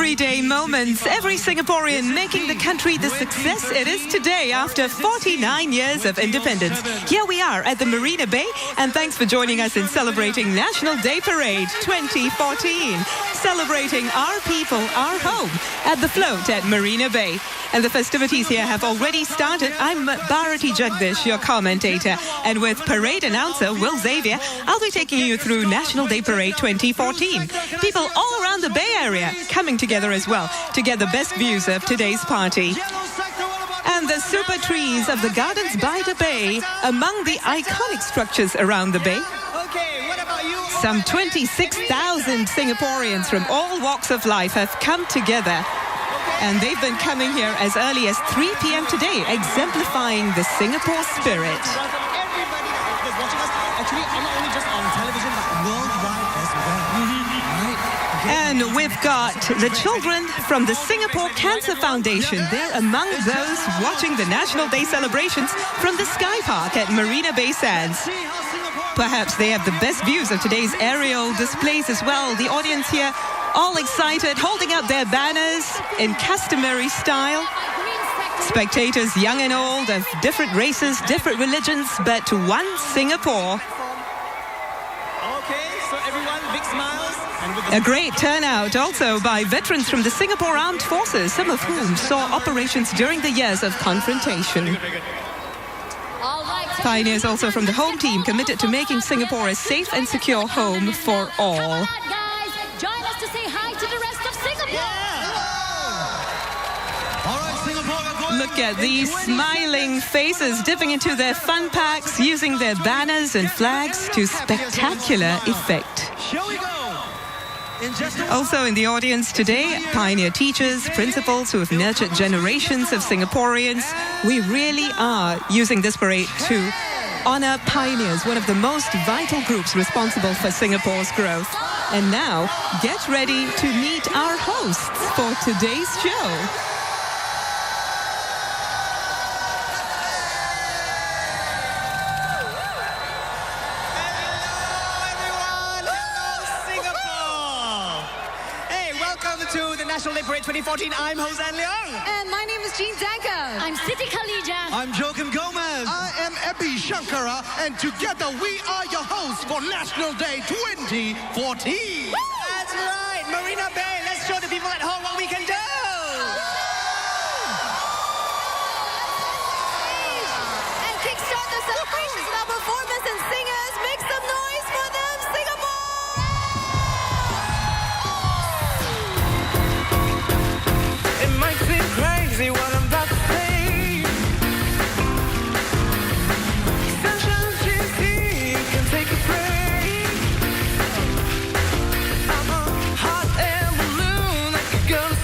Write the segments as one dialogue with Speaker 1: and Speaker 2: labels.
Speaker 1: Everyday moments, every Singaporean making the country the success it is today after 49 years of independence. Here we are at the Marina Bay, and thanks for joining us in celebrating National Day Parade 2014. Celebrating our people, our home, at the float at Marina Bay. And the festivities here have already started. I'm Bharati Jagdish, your commentator. And with parade announcer Will Xavier, I'll be taking you through National Day Parade 2014. People all around the Bay Area coming together as well to get the best views of today's party. And the super trees of the gardens by the bay, among the iconic structures around the bay. Some 26,000 Singaporeans from all walks of life have come together. And they've been coming here as early as 3 p.m. today, exemplifying the Singapore spirit. And we've got the children from the Singapore Cancer Foundation. They're among those watching the National Day celebrations from the Sky Park at Marina Bay Sands. Perhaps they have the best views of today's aerial displays as well. The audience here all excited, holding up their banners in customary style. Spectators young and old, of different races, different religions, but one Singapore.
Speaker 2: Okay, so everyone, big smiles.
Speaker 1: A great turnout also by veterans from the Singapore Armed Forces, some of whom saw operations during the years of confrontation. Pioneers also from the home team committed to making Singapore a safe and secure home for all.
Speaker 3: Join us to say hi to the rest of Singapore.
Speaker 1: Look at these smiling faces dipping into their fun packs, using their banners and flags to spectacular effect. Also in the audience today, pioneer teachers, principals who have nurtured generations of Singaporeans. We really are using this parade to honor pioneers, one of the most vital groups responsible for Singapore's growth. And now, get ready to meet our hosts for today's show.
Speaker 2: To the National Day Parade 2014. I'm Hosan Leong.
Speaker 3: And my name is Jean Danko. I'm Siti Khalija.
Speaker 4: I'm Joachim Gomez.
Speaker 5: I am Epi Shankara, and together we are your hosts for National Day 2014.
Speaker 2: That's right, Marina Bay. Let's show the people at home what we can do.
Speaker 3: And kickstart the celebrations with our performers and singers. Make some noise for them, Singapore!
Speaker 6: It might seem crazy what I'm about to say. Sunshine cheesy, can take a break. I'm a hot air balloon like a girl's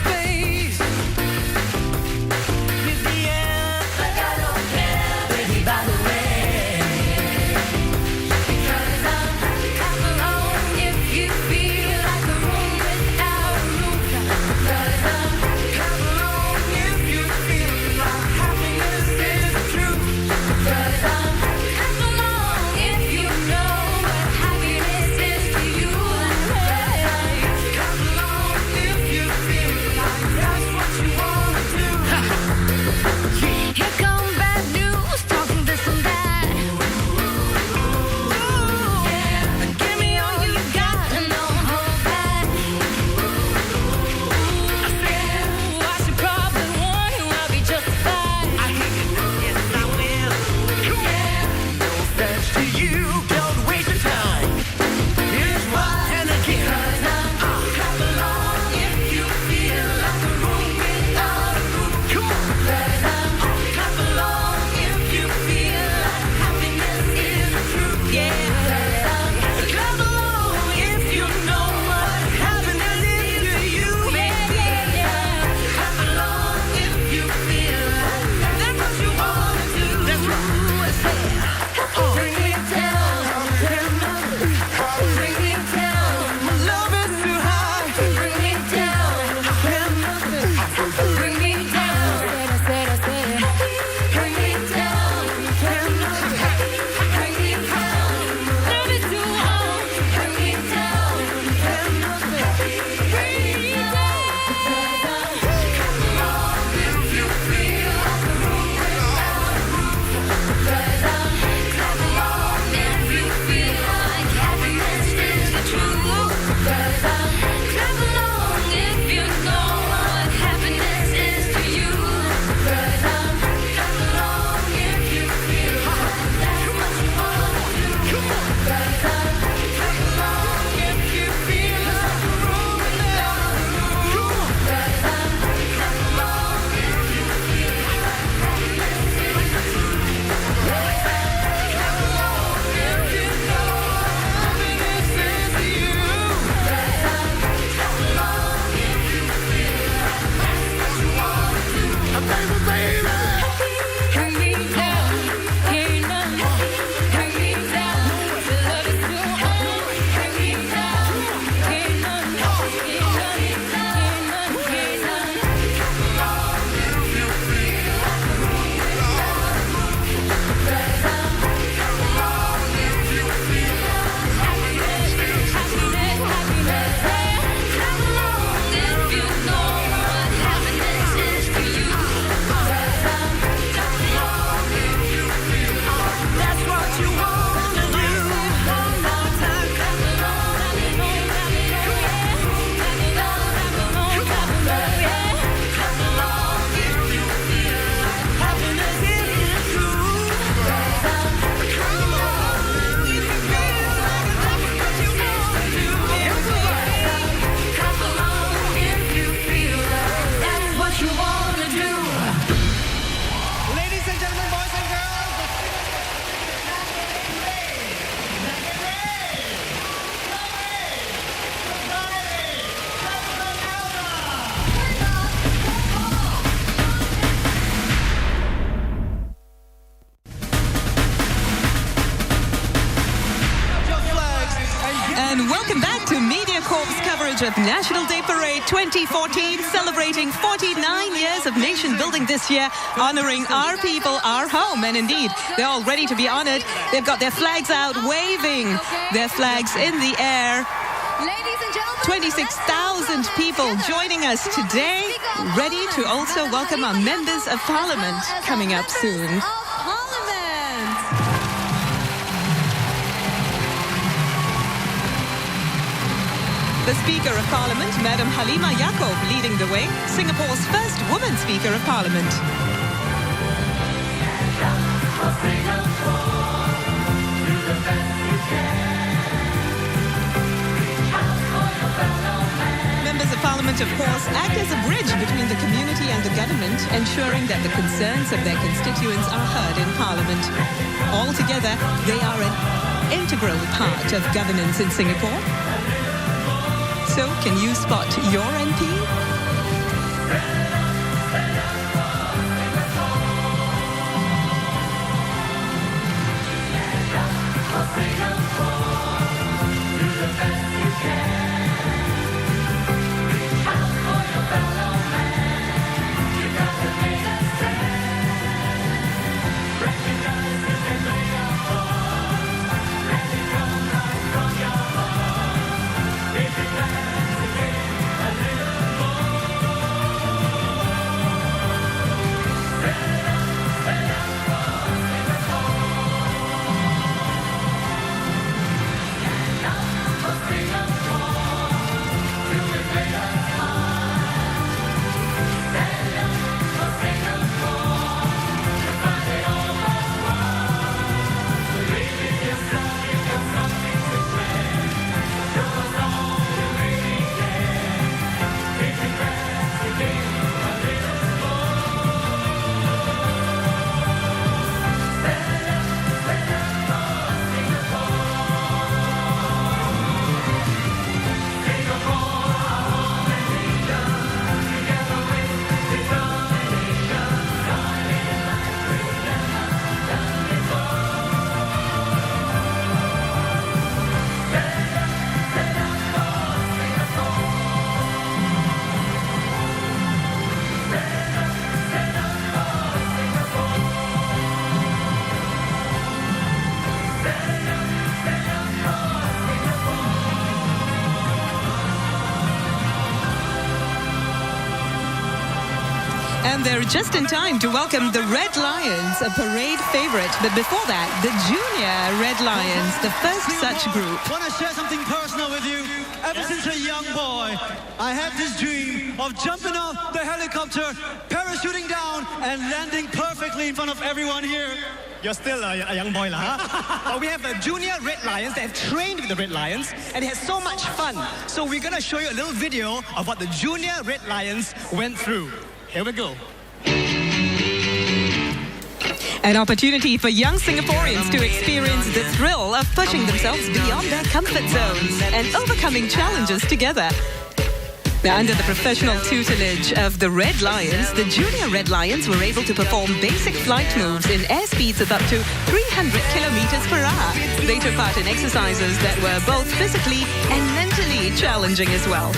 Speaker 1: Corp's coverage of National Day Parade 2014, celebrating 49 years of nation building this year, honouring our people, our home. And indeed, they're all ready to be honoured. They've got their flags out, waving their flags in the air.
Speaker 3: Ladies and gentlemen,
Speaker 1: 26,000 people joining us today, ready to also welcome our members of Parliament coming up soon. The Speaker of Parliament, Madam Halima Yaacob, leading the way, Singapore's first woman Speaker of Parliament. Members of Parliament, of course, act as a bridge between the community and the government, ensuring that the concerns of their constituents are heard in Parliament. Altogether, they are an integral part of governance in Singapore. So, can you spot your MP? And they're just in time to welcome the Red Lions, a parade favourite. But before that, the Junior Red Lions, the first such group.
Speaker 4: I want to share something personal with you. Ever since a young boy, I had this dream of jumping off the helicopter, parachuting down, and landing perfectly in front of everyone here.
Speaker 2: You're still a young boy, huh? But we have the Junior Red Lions that have trained with the Red Lions, and it has so much fun. So we're going to show you a little video of what the Junior Red Lions went through. Here we go.
Speaker 1: An opportunity for young Singaporeans to experience the thrill of pushing themselves beyond their comfort zones and overcoming challenges together. Now, under the professional tutelage of the Red Lions, the Junior Red Lions were able to perform basic flight moves in airspeeds of up to 300 kilometers per hour. They took part in exercises that were both physically and mentally challenging as well.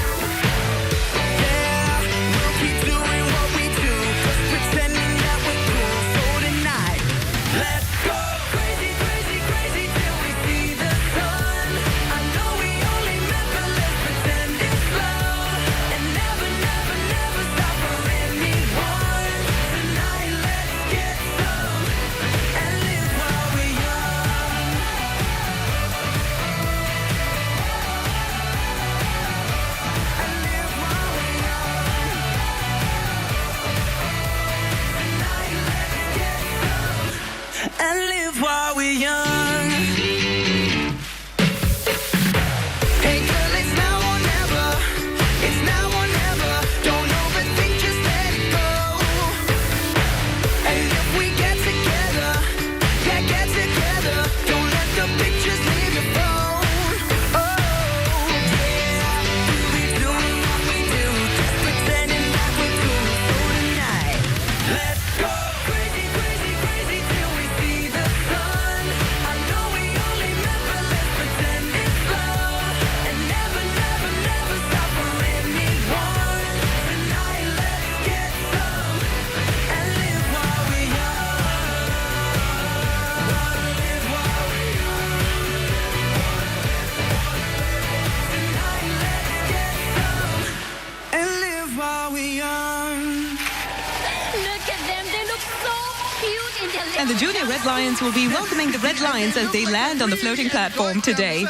Speaker 1: And the Junior Red Lions will be welcoming the Red Lions as they land on the floating platform today.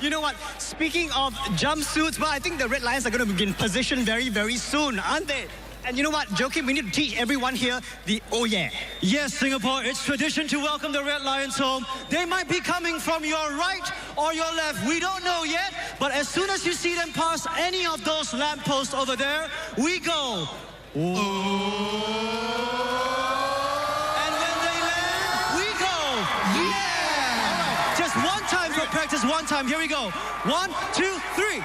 Speaker 2: You know what? Speaking of jumpsuits, well, I think the Red Lions are going to begin position very, very soon, aren't they? And you know what, Joakim, we need to teach everyone here the oh yeah.
Speaker 4: Yes, Singapore, it's tradition to welcome the Red Lions home. They might be coming from your right or your left. We don't know yet, but as soon as you see them pass any of those lampposts over there, we go. And when they land, we go. Yeah! All right, just one time for practice, one time. Here we go. 1, 2, 3.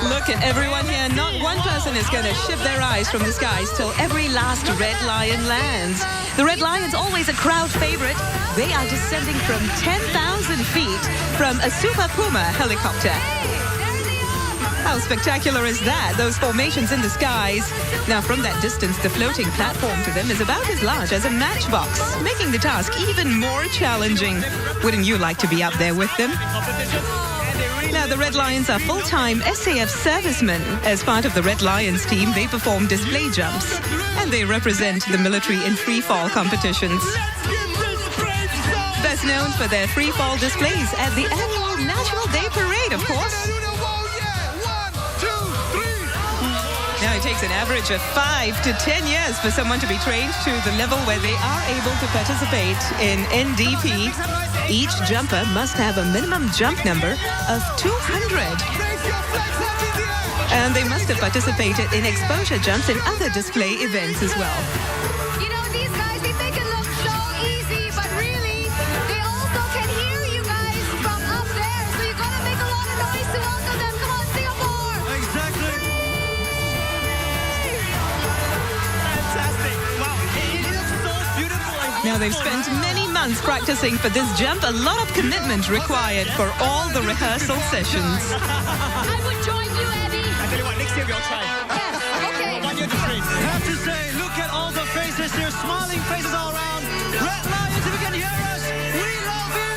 Speaker 1: Look at everyone here. Not one person is going to shift their eyes from the skies till every last Red Lion lands. The Red Lions, always a crowd favorite. They are descending from 10,000 feet from a Super Puma helicopter. How spectacular is that? Those formations in the skies. Now, from that distance, the floating platform to them is about as large as a matchbox, making the task even more challenging. Wouldn't you like to be up there with them? Now, the Red Lions are full-time SAF servicemen. As part of the Red Lions team, they perform display jumps, and they represent the military in free-fall competitions. Best known for their free-fall displays at the annual National Day Parade, of course. Now, it takes an average of 5 to 10 years for someone to be trained to the level where they are able to participate in NDP. Each jumper must have a minimum jump number of 200. And they must have participated in exposure jumps and other display events as well.
Speaker 3: You know, these guys, they make it look so easy, but really, they also can hear you guys from up there. So you gotta make a lot of noise to welcome them. Come on, Singapore!
Speaker 4: Exactly.
Speaker 2: Fantastic. Wow, it looks so beautiful.
Speaker 1: Now, they've spent many months practicing for this jump. A lot of commitment required for all the rehearsal sessions.
Speaker 3: I would join you, Eddie.
Speaker 2: I tell you what, next year we'll try.
Speaker 3: Yes, okay.
Speaker 2: 1 year to train.
Speaker 4: I have to say, look at all the faces here, smiling faces all around. Red Lions, if you can hear us, we love you!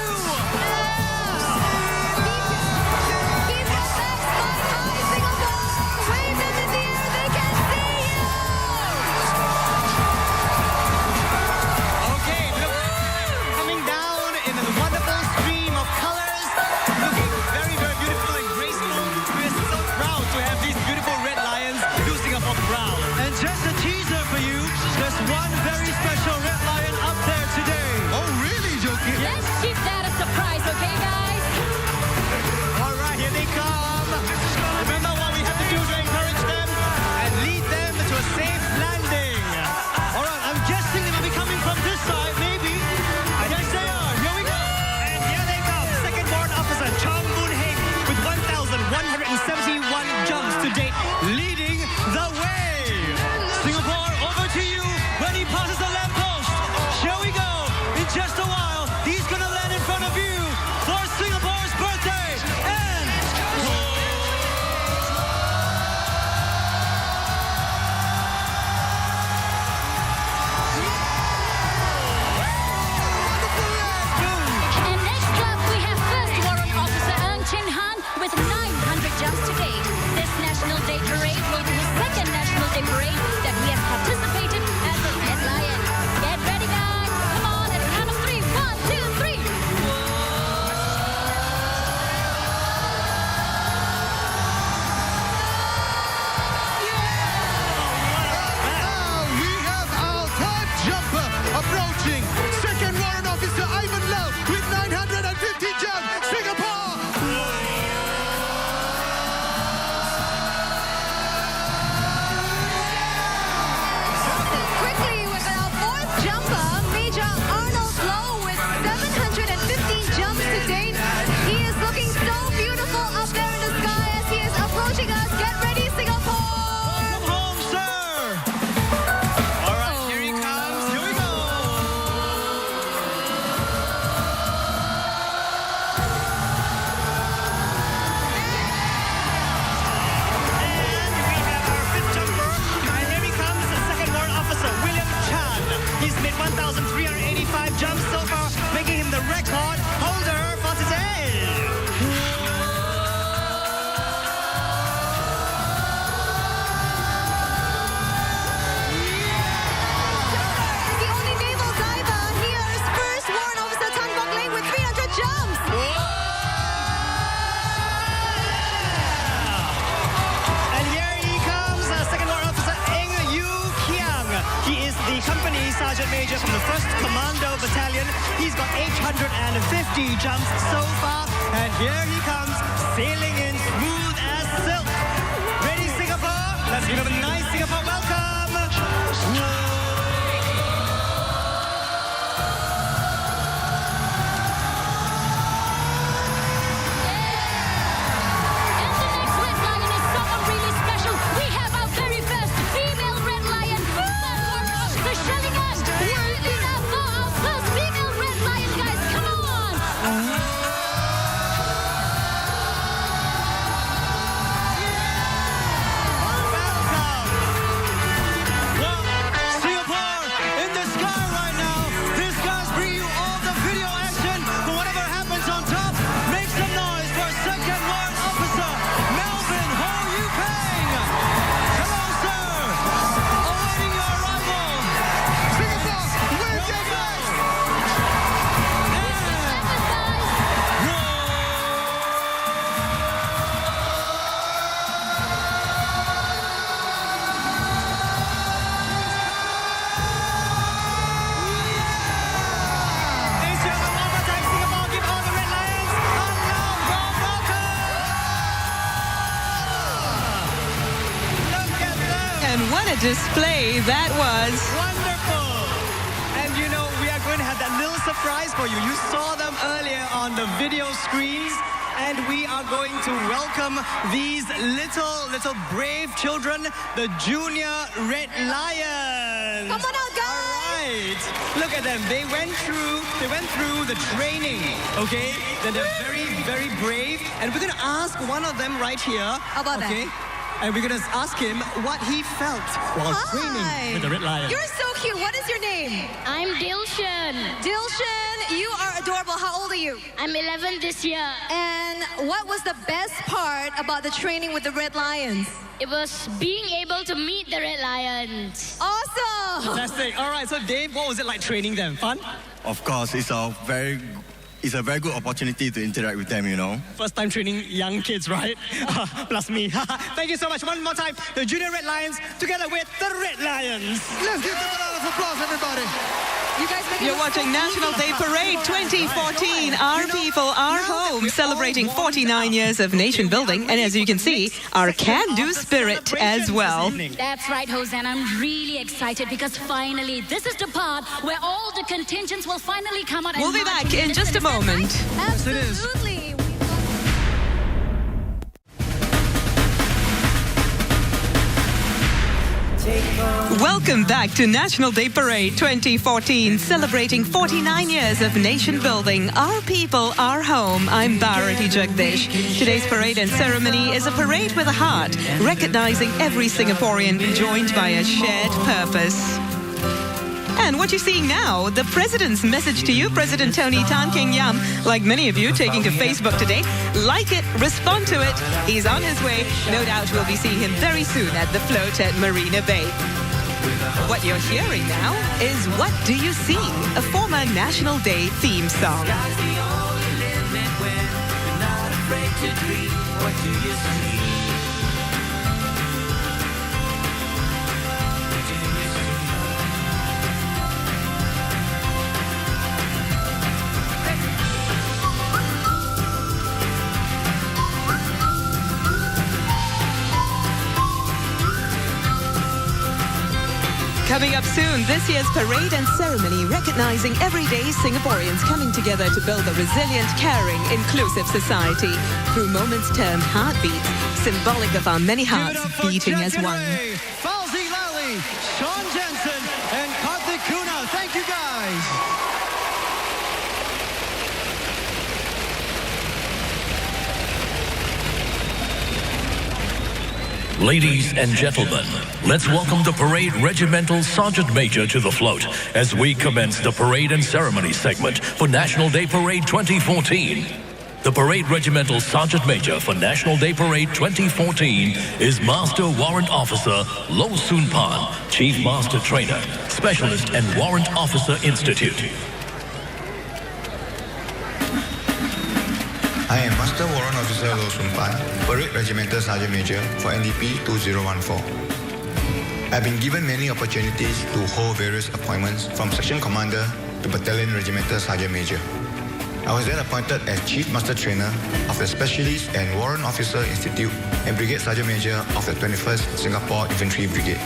Speaker 3: Keep your backs high, Singapore. Wave them in the air, they can see you.
Speaker 2: Okay, look, coming down in a wonderful stream of colors, looking very, very beautiful and graceful. We're so proud to have these beautiful Red Lions do Singapore proud.
Speaker 4: And just a teaser for you, there's one very special Red Lion up there today.
Speaker 5: Oh, really, Joakim?
Speaker 3: Let's keep that a surprise, okay, guys?
Speaker 2: All right, here they come. Remember what we have to do to encourage them and lead them to a safe landing.
Speaker 4: All right, I'm guessing they might be coming from this side, maybe. Yes, they are. Here we go.
Speaker 2: And here they come. Second Warrant Officer Chong Boon Heng with 1,171 jumps to date, leading the way.
Speaker 4: Singapore, over to you when he passes the lamppost. Here we go. In just a while, he's going to land in front of you for Singapore's birthday. And...
Speaker 3: And next up, we have First Warrant Officer Ng Chin Han with 900 jumps to date. This National Day Parade will be his second National Day Parade that he has participated as a Red Lion. Get ready, guys. Come on, at the count of 3. 1, 2, 3.
Speaker 5: Now we have our third jumper approaching. Second Warrant Officer Ivan Love with 950 jumps. Singapore!
Speaker 2: Major from the 1st Commando Battalion. He's got 850 jumps so far. And here he comes, sailing in smooth as silk. Ready, Singapore? Let's give him a nice Singapore welcome.
Speaker 1: Display that was.
Speaker 2: Wonderful. And you know, we are going to have that little surprise for you. You saw them earlier on the video screens, and we are going to welcome these little brave children, the Junior Red Lions.
Speaker 7: Come on out, guys.
Speaker 2: All right. Look at them. They went through the training, okay? They're very, very brave. And we're going to ask one of them right here.
Speaker 7: How about
Speaker 2: okay?
Speaker 7: that?
Speaker 2: And we're going to ask him what he felt while training with the Red Lions.
Speaker 7: You're so cute. What is your name?
Speaker 3: I'm Dilshan.
Speaker 7: Dilshan, you are adorable. How old are you?
Speaker 3: I'm 11 this year.
Speaker 7: And what was the best part about the training with the Red Lions?
Speaker 3: It was being able to meet the Red Lions.
Speaker 7: Awesome.
Speaker 2: Fantastic. All right, so Dave, what was it like training them? Fun?
Speaker 8: Of course, it's a very good opportunity to interact with them, you know.
Speaker 2: First time training young kids, right? Plus me. Thank you so much. One more time, the Junior Red Lions together with the Red Lions.
Speaker 5: Let's give them a round of applause, everybody.
Speaker 7: You guys make
Speaker 1: You're watching National Day Parade 2014. Our people, our home, celebrating 49 years of nation building. And as you can see, our can-do spirit as well.
Speaker 3: That's right, Hosanna. I'm really excited because finally, this is the part where all the contingents will finally come out.
Speaker 1: We'll be back in just a moment.
Speaker 7: Absolutely.
Speaker 1: Welcome back to National Day Parade 2014, celebrating 49 years of nation building. Our people, our home. I'm Bharati Jagdish. Today's parade and ceremony is a parade with a heart, recognizing every Singaporean joined by a shared purpose. And what you're seeing now, the President's message to you, President Tony Tan Keng Yam, like many of you taking to Facebook today. Like it, respond to it. He's on his way. No doubt we'll be seeing him very soon at the float at Marina Bay. What you're hearing now is What Do You See? A former National Day theme song. Coming up soon, this year's parade and ceremony recognizing everyday Singaporeans coming together to build a resilient, caring, inclusive society through moments termed heartbeats, symbolic of our many hearts beating as one.
Speaker 4: Fauzi Lally, Sean Jensen, and Karthik Kuna. Thank you, guys.
Speaker 9: Ladies and gentlemen, let's welcome the Parade Regimental Sergeant Major to the float as we commence the Parade and Ceremony segment for National Day Parade 2014. The Parade Regimental Sergeant Major for National Day Parade 2014 is Master Warrant Officer Lo Soon Pan, Chief Master Trainer, Specialist and Warrant Officer Institute.
Speaker 10: I am Master Warrant Officer Lo Soon Pan, Parade Regimental Sergeant Major for NDP 2014. I've been given many opportunities to hold various appointments from section commander to battalion regimental sergeant major. I was then appointed as Chief Master Trainer of the Specialist and Warrant Officer Institute and Brigade Sergeant Major of the 21st Singapore Infantry Brigade.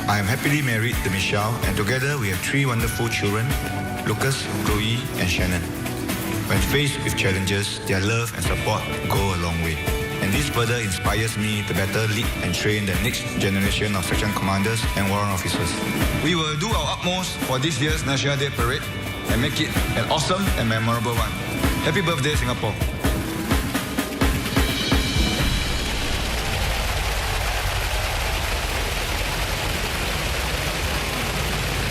Speaker 10: I am happily married to Michelle, and together we have 3 wonderful children, Lucas, Chloe, and Shannon. When faced with challenges, their love and support go a long way. And this further inspires me to better lead and train the next generation of section commanders and warrant officers.
Speaker 11: We will do our utmost for this year's National Day Parade and make it an awesome and memorable one. Happy birthday, Singapore.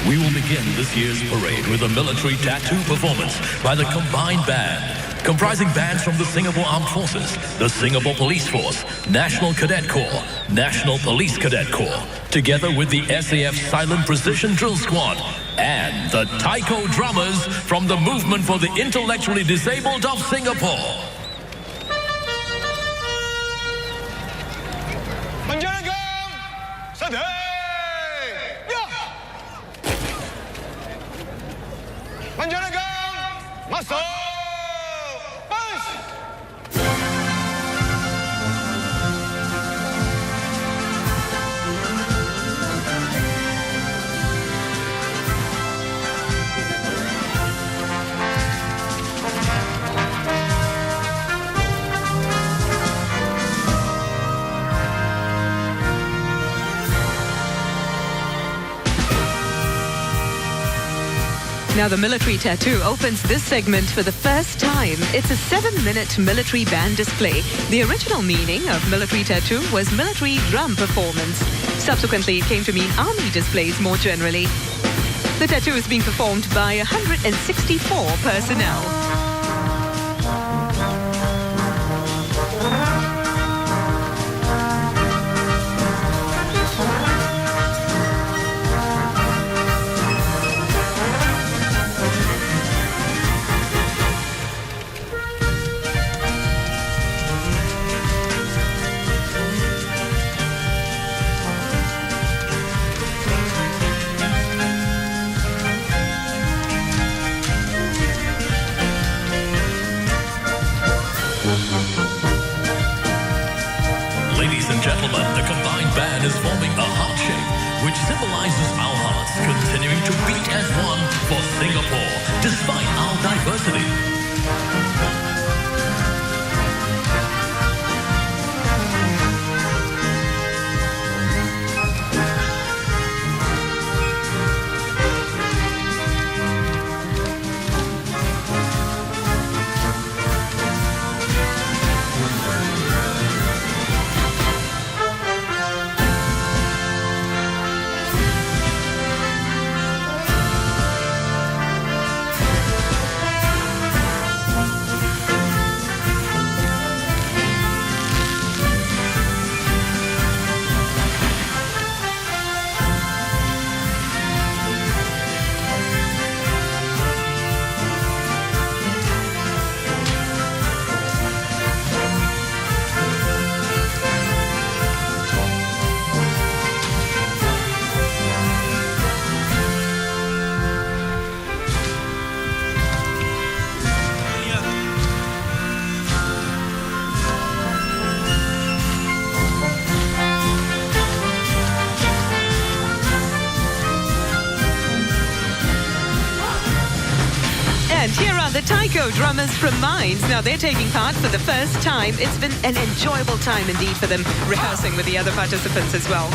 Speaker 9: We will begin this year's parade with a military tattoo performance by the Combined Band, comprising bands from the Singapore Armed Forces, the Singapore Police Force, National Cadet Corps, National Police Cadet Corps, together with the SAF Silent Precision Drill Squad, and the taiko drummers from the Movement for the Intellectually Disabled of Singapore.
Speaker 1: Now, the military tattoo opens this segment for the first time. It's a 7-minute military band display. The original meaning of military tattoo was military drum performance. Subsequently, it came to mean army displays more generally. The tattoo is being performed by 164 personnel.
Speaker 9: Ladies and gentlemen, the Combined Band is forming a heart shape, which symbolizes our hearts continuing to beat as one for Singapore, despite our diversity.
Speaker 1: And here are the taiko drummers from Mines. Now, they're taking part for the first time. It's been an enjoyable time indeed for them, rehearsing with the other participants as well.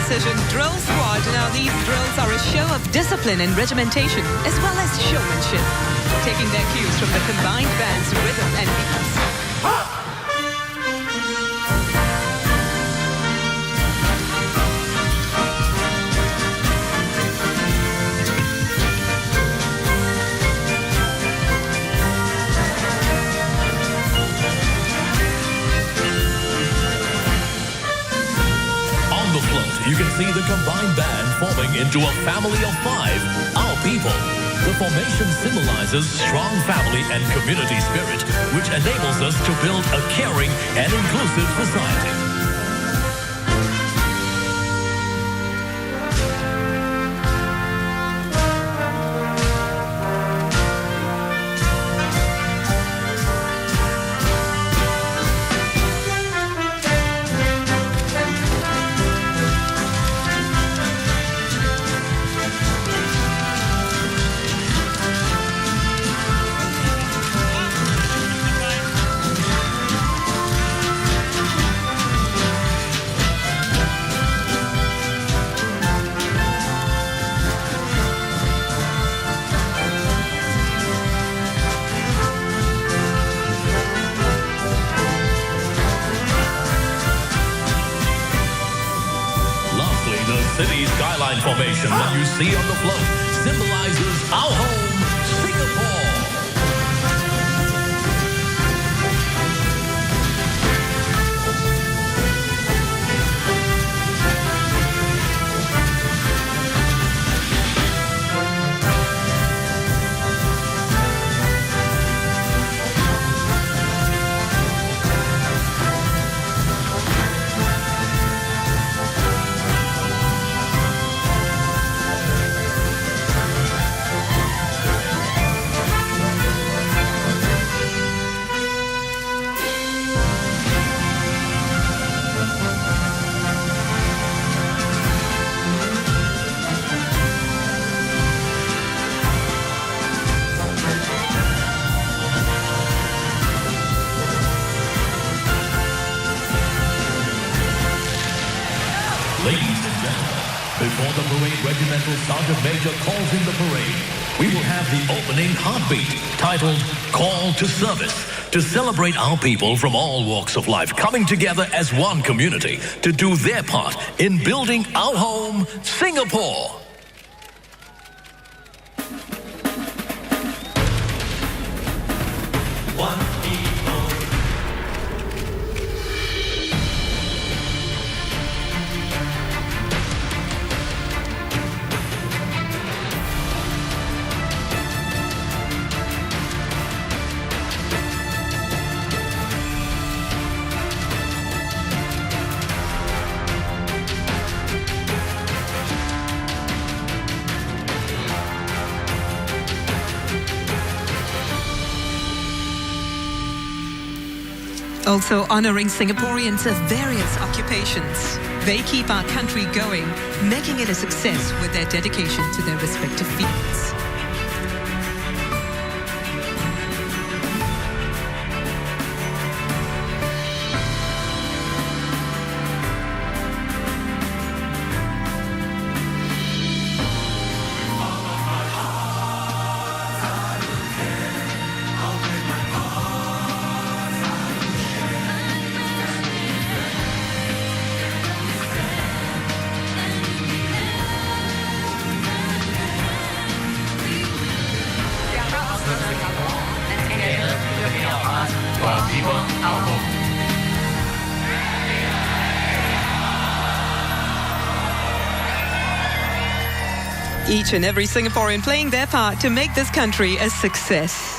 Speaker 1: Precision Drill Squad. Now, these drills are a show of discipline and regimentation, as well as showmanship, taking their cues from the Combined Band's rhythm and beats.
Speaker 9: float, you can see the combined band forming into a family of 5, our people. The formation symbolizes strong family and community spirit, which enables us to build a caring and inclusive society. City skyline formation that you see on the float symbolizes our home, Singapore. Ladies and gentlemen, before the parade regimental sergeant major calls in the parade, we will have the opening heartbeat titled Call to Service to celebrate our people from all walks of life coming together as one community to do their part in building our home, Singapore.
Speaker 1: Also honoring Singaporeans of various occupations. They keep our country going, making it a success with their dedication to their respective fields. Each and every Singaporean playing their part to make this country a success.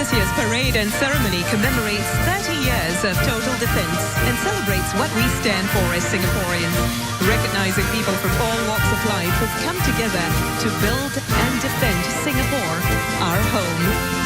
Speaker 1: This year's parade and ceremony commemorates 30 years of total defense and celebrates what we stand for as Singaporeans, recognizing people from all walks of life who've come together to build and defend Singapore, our home.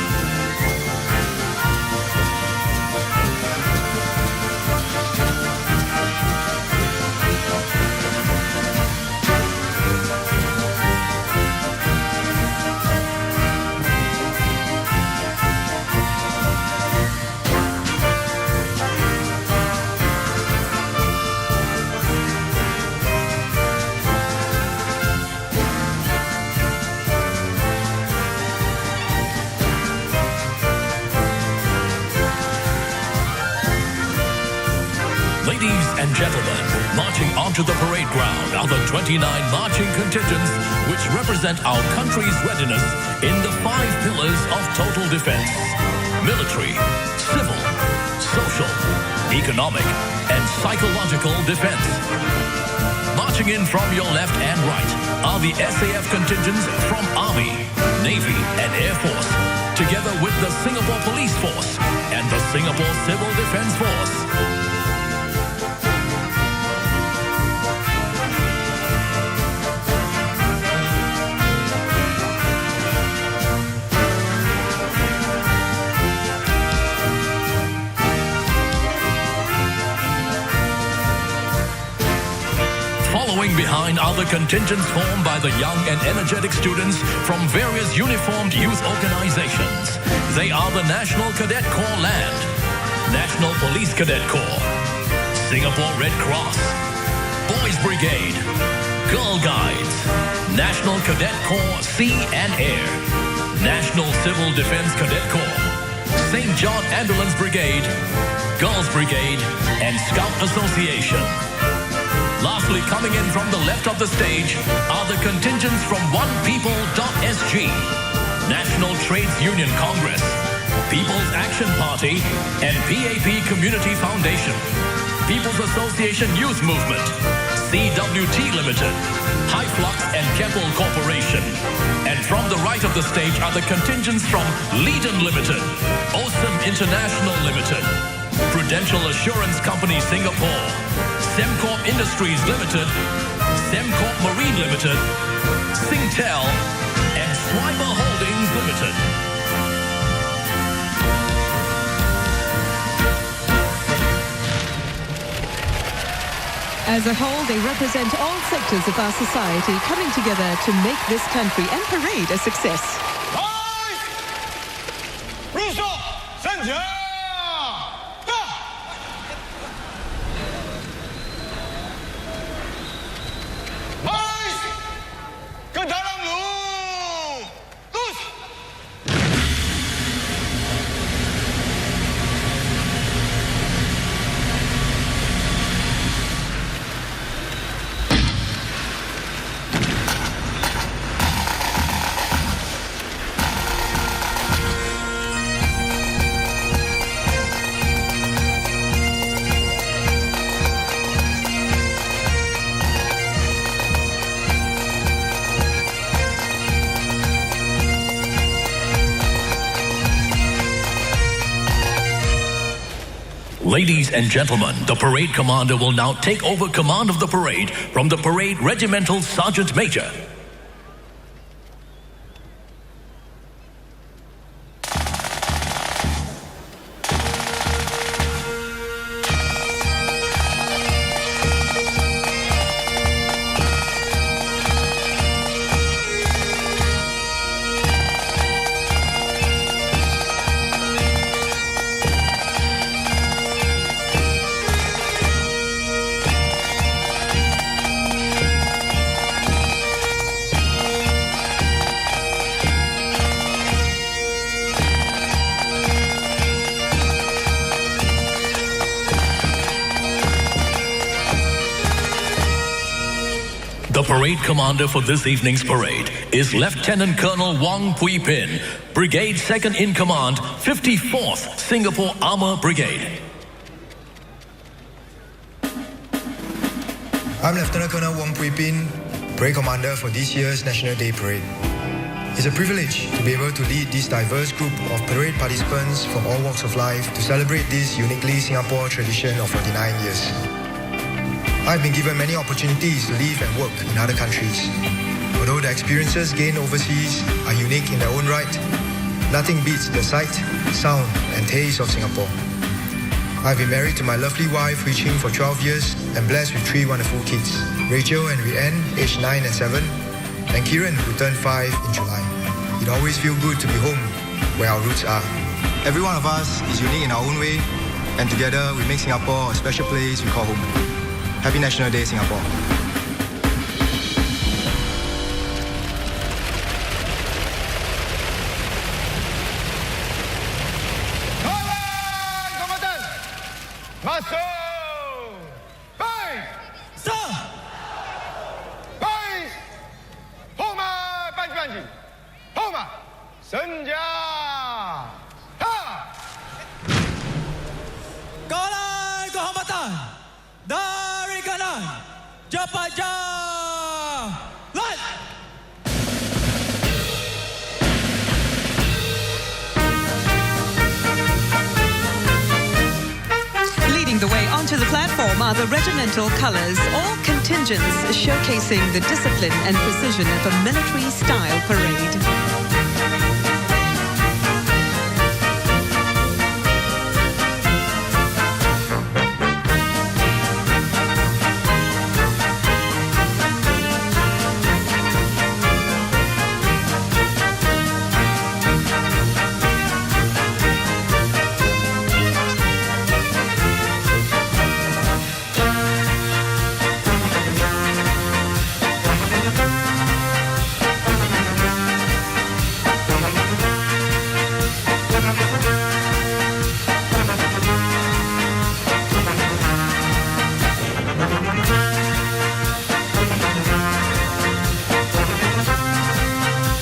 Speaker 9: gentlemen, marching onto the parade ground are the 29 marching contingents which represent our country's readiness in the 5 pillars of total defense: military, civil, social, economic, and psychological defense. Marching in from your left and right are the SAF contingents from Army, Navy, and Air Force, together with the Singapore Police Force and the Singapore Civil Defense Force. Following behind are the contingents formed by the young and energetic students from various uniformed youth organizations. They are the National Cadet Corps Land, National Police Cadet Corps, Singapore Red Cross, Boys Brigade, Girl Guides, National Cadet Corps Sea and Air, National Civil Defense Cadet Corps, St. John Ambulance Brigade, Girls Brigade, and Scout Association. Lastly, coming in from the left of the stage are the contingents from OnePeople.sg, National Trades Union Congress, People's Action Party, and PAP Community Foundation, People's Association Youth Movement, CWT Limited, Hyflux and Keppel Corporation. And from the right of the stage are the contingents from Leedon Limited, Awesome International Limited, Prudential Assurance Company Singapore, Semcorp Industries Limited, Semcorp Marine Limited, Singtel, and Swiper Holdings Limited.
Speaker 1: As a whole, they represent all sectors of our society coming together to make this country and parade a success.
Speaker 9: Ladies and gentlemen, the parade commander will now take over command of the parade from the Parade Regimental Sergeant Major. The parade commander for this evening's parade is Lieutenant Colonel Wong Pui Pin, Brigade Second in Command, 54th Singapore Armour Brigade.
Speaker 10: I'm Lieutenant Colonel Wong Pui Pin, Parade Commander for this year's National Day Parade. It's a privilege to be able to lead this diverse group of parade participants from all walks of life to celebrate this uniquely Singapore tradition of 49 years. I've been given many opportunities to live and work in other countries. Although the experiences gained overseas are unique in their own right, nothing beats the sight, sound, and taste of Singapore. I've been married to my lovely wife, Hui Ching, for 12 years and blessed with 3 wonderful kids, Rachel and Rianne, aged 9 and 7, and Kieran, who turned 5 in July. It always feels good to be home, where our roots are. Every one of us is unique in our own way, and together we make Singapore a special place we call home. Happy National Day, Singapore.
Speaker 5: Masuk!
Speaker 4: Kehormatan, cepat jalan.
Speaker 1: Leading the way onto the platform are the regimental colours, all contingents showcasing the discipline and precision of a military-style parade.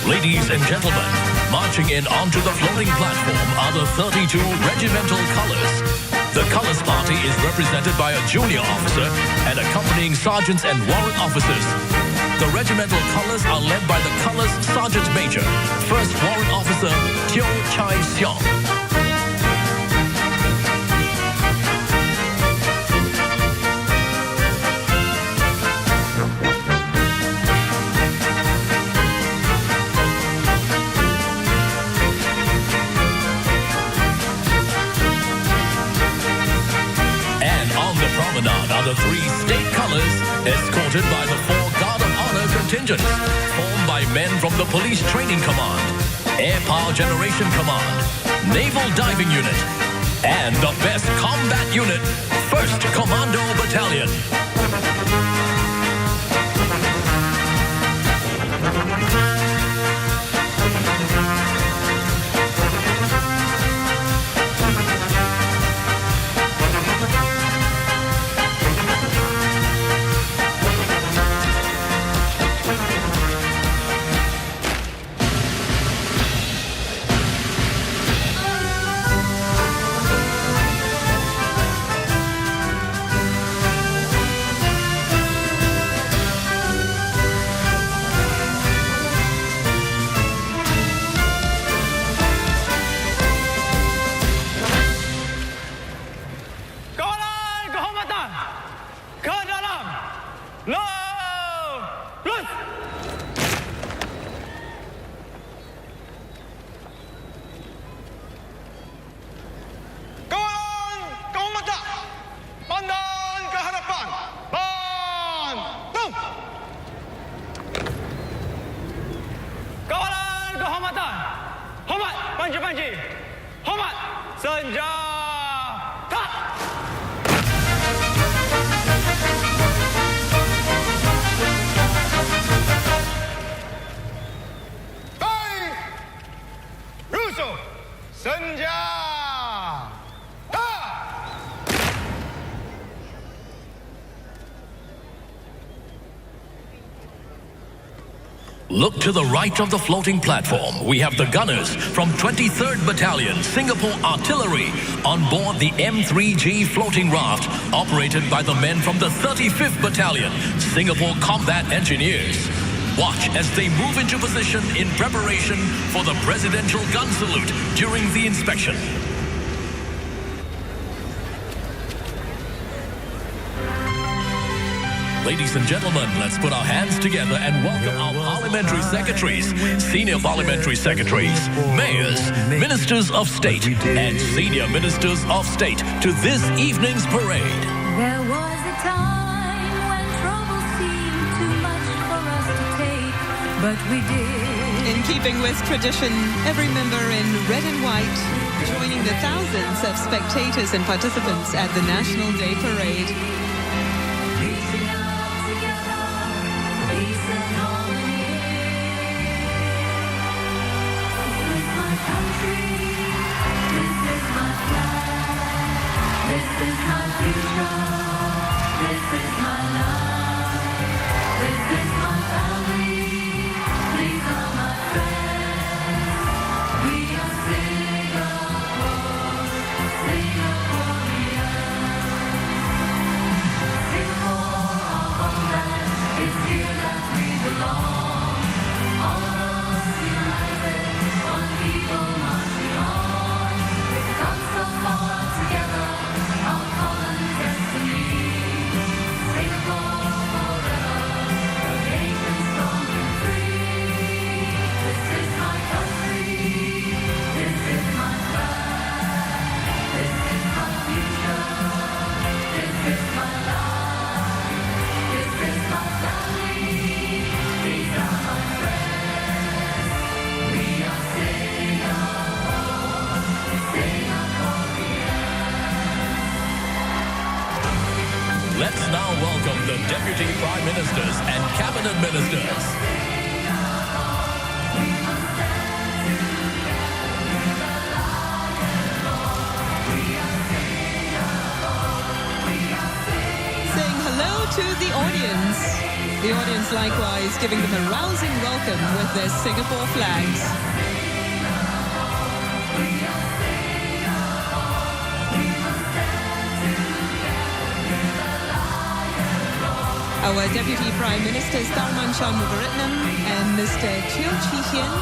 Speaker 9: Ladies and gentlemen, marching in onto the floating platform are the 32 regimental colors. The colors party is represented by a junior officer and accompanying sergeants and warrant officers. The regimental colors are led by the colors sergeant major, first warrant officer Teo Chai Xiong. Promenade are the 3 state colors, escorted by the 4 Guard of Honor contingents, formed by men from the Police Training Command, Air Power Generation Command, Naval Diving Unit, and the best combat unit, 1st Commando Battalion. Look to the right of the floating platform. We have the gunners from 23rd Battalion, Singapore Artillery, on board the M3G floating raft, operated by the men from the 35th Battalion, Singapore Combat Engineers. Watch as they move into position in preparation for the presidential gun salute during the inspection. Ladies and gentlemen, let's put our hands together and welcome our parliamentary secretaries, senior parliamentary secretaries, mayors, ministers of state, and senior ministers of state to this evening's parade.
Speaker 3: There was a time when trouble seemed too much for us to take, but we did.
Speaker 1: In keeping with tradition, every member in red and white, joining the thousands of spectators and participants at the National Day Parade.
Speaker 9: welcome the Deputy Prime Ministers and Cabinet Ministers.
Speaker 1: Saying hello to the audience. The audience likewise giving them a rousing welcome with their Singapore flags. Our Deputy Prime Ministers Tharman Shanmugaratnam and Mr. Teo Chee Hean.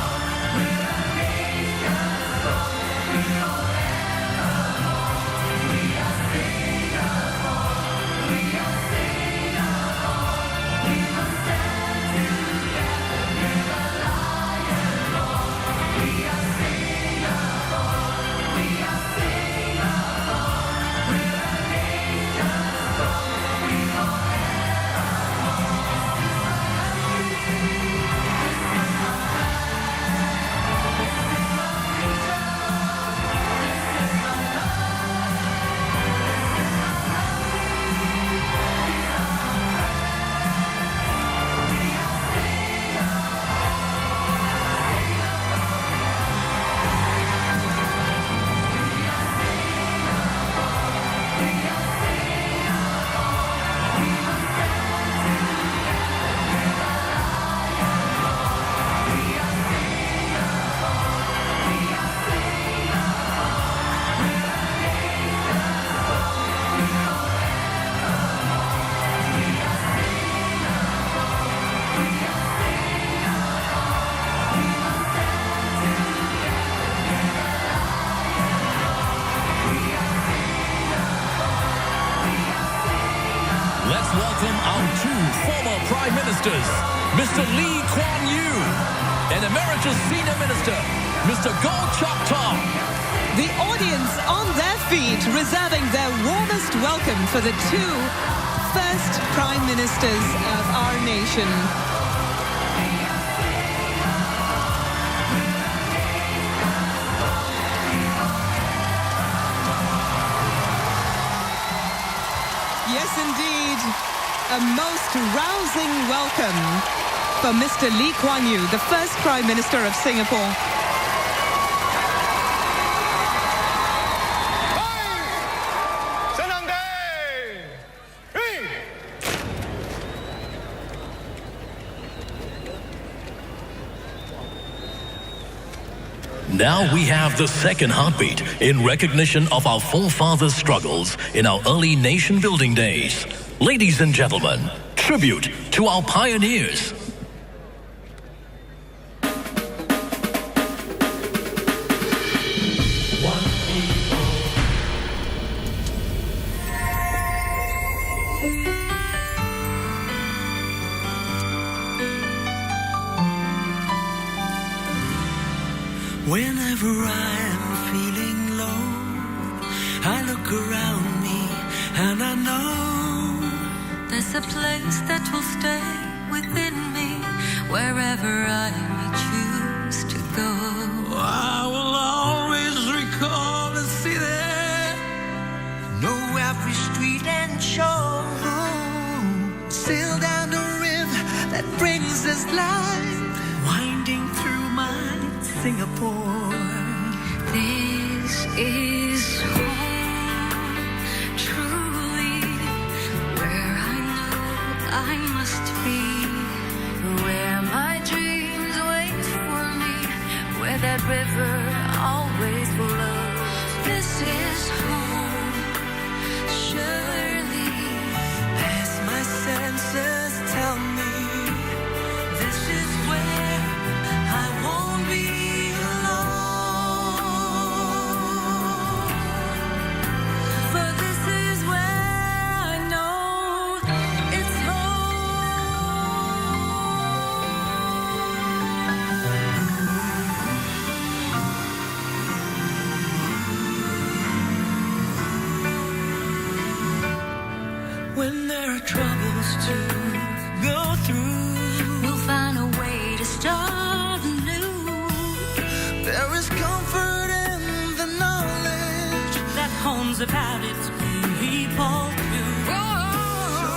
Speaker 9: Let's welcome our two former Prime Ministers, Mr. Lee Kuan Yew and Emeritus Senior Minister, Mr. Goh Chok Tong.
Speaker 1: The audience on their feet reserving their warmest welcome for the two first Prime Ministers of our nation. Yes, indeed, a most rousing welcome for Mr. Lee Kuan Yew, the first Prime Minister of Singapore.
Speaker 9: Now we have the second heartbeat in recognition of our forefathers' struggles in our early nation-building days. Ladies and gentlemen, tribute to our pioneers.
Speaker 6: Whenever I'm feeling low, I look around me and I know
Speaker 12: there's a place that will stay within me wherever I may choose to go.
Speaker 6: I will always recall the city, know every street and shore, sail down the river that brings us life, winding through my Singapore.
Speaker 12: This is home, truly, where I know I must be, where my dreams wait for me, where that river always flows. This is home, surely,
Speaker 6: as my senses tell me, this is where I won't be. When there are troubles to go through,
Speaker 12: we'll find a way to start anew.
Speaker 6: There is comfort in the knowledge
Speaker 12: that home's about its people too.
Speaker 6: So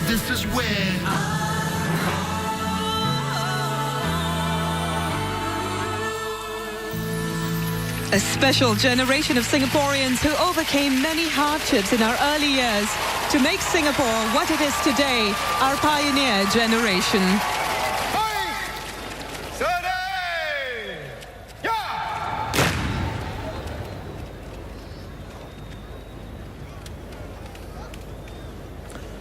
Speaker 5: this is where
Speaker 1: a special generation of Singaporeans who overcame many hardships in our early years to make Singapore what it is today, our pioneer generation.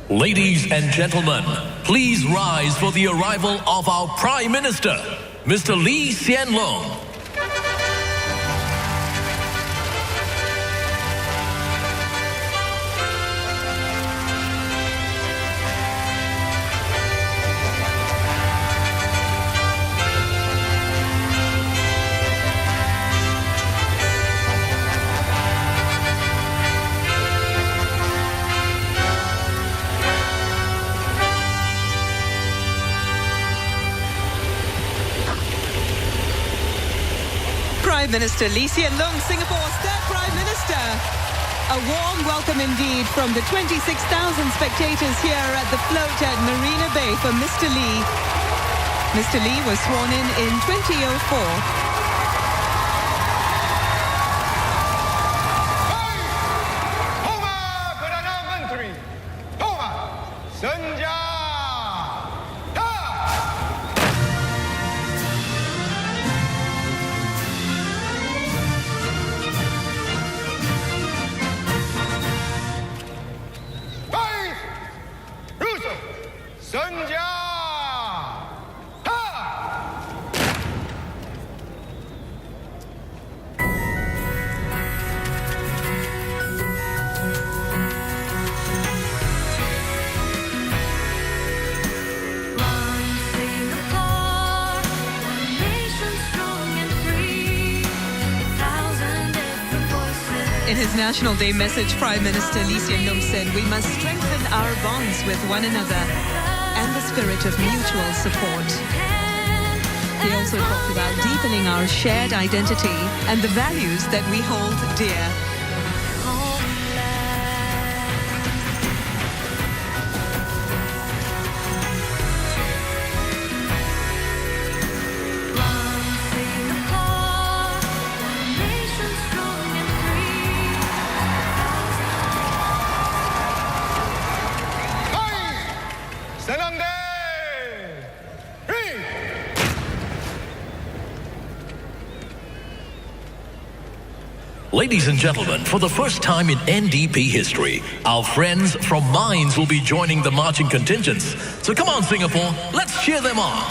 Speaker 9: Ladies and gentlemen, please rise for the arrival of our Prime Minister, Mr. Lee Hsien Loong.
Speaker 1: Prime Minister Lee Hsien Loong, Singapore's third Prime Minister. A warm welcome indeed from the 26,000 spectators here at the float at Marina Bay for Mr. Lee. Mr. Lee was sworn in 2004. In his National Day message, Prime Minister Lee Hsien Loong said, "We must strengthen our bonds with one another and the spirit of mutual support." He also talked about deepening our shared identity and the values that we hold dear.
Speaker 9: Ladies and gentlemen, for the first time in NDP history, our friends from Mines will be joining the marching contingents. So come on, Singapore, let's cheer them on.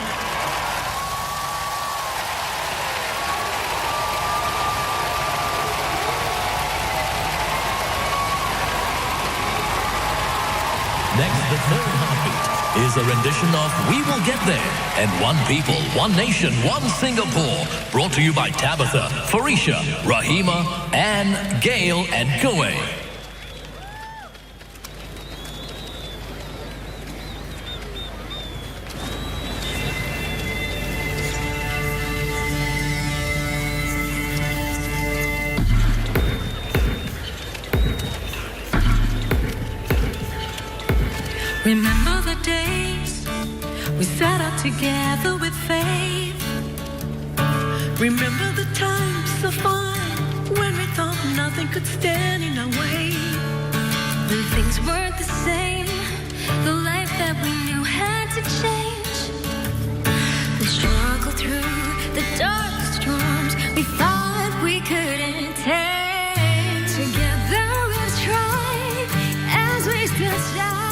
Speaker 9: Next, the third heartbeat is a rendition of We Will Get There and One People, One Nation, One Singapore, brought to you by Tabitha, Felicia, Rahima, Anne, Gail, and Koei.
Speaker 12: Remember the days we sat out together with faith. Remember the times so fun when we thought nothing could stand in our way. When things weren't the same, the life that we knew had to change. We struggled through the darkest storms we thought we couldn't take. Together we've tried as we still shine.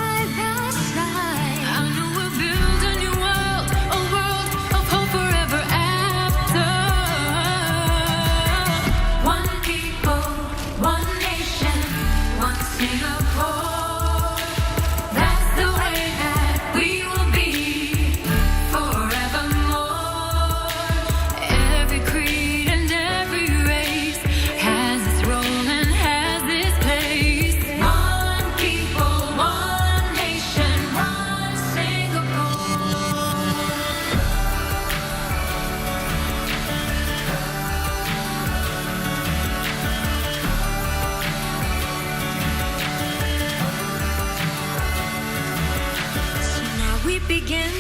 Speaker 12: begin,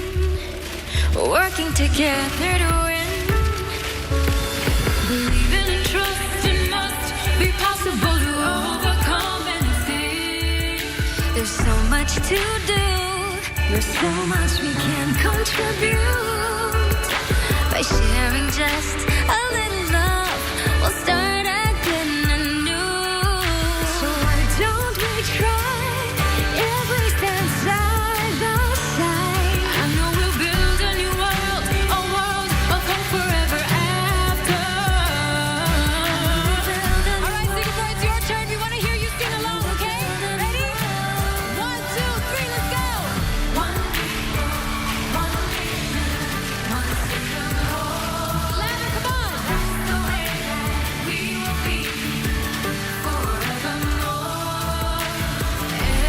Speaker 12: working together to win. Believing and trust it must be possible to overcome anything. There's so much to do, there's so much we can contribute. By sharing just a little love, we'll start again anew. So why don't we try if we stand side by side? I know we'll build a new world, a world of hope forever after. All right, Singapore, it's your turn. We want to hear you sing along, okay? Ready? 1, 2, 3, let's go. One people, one nation, one Singapore. Louder, come on. That's the way that we will be forevermore.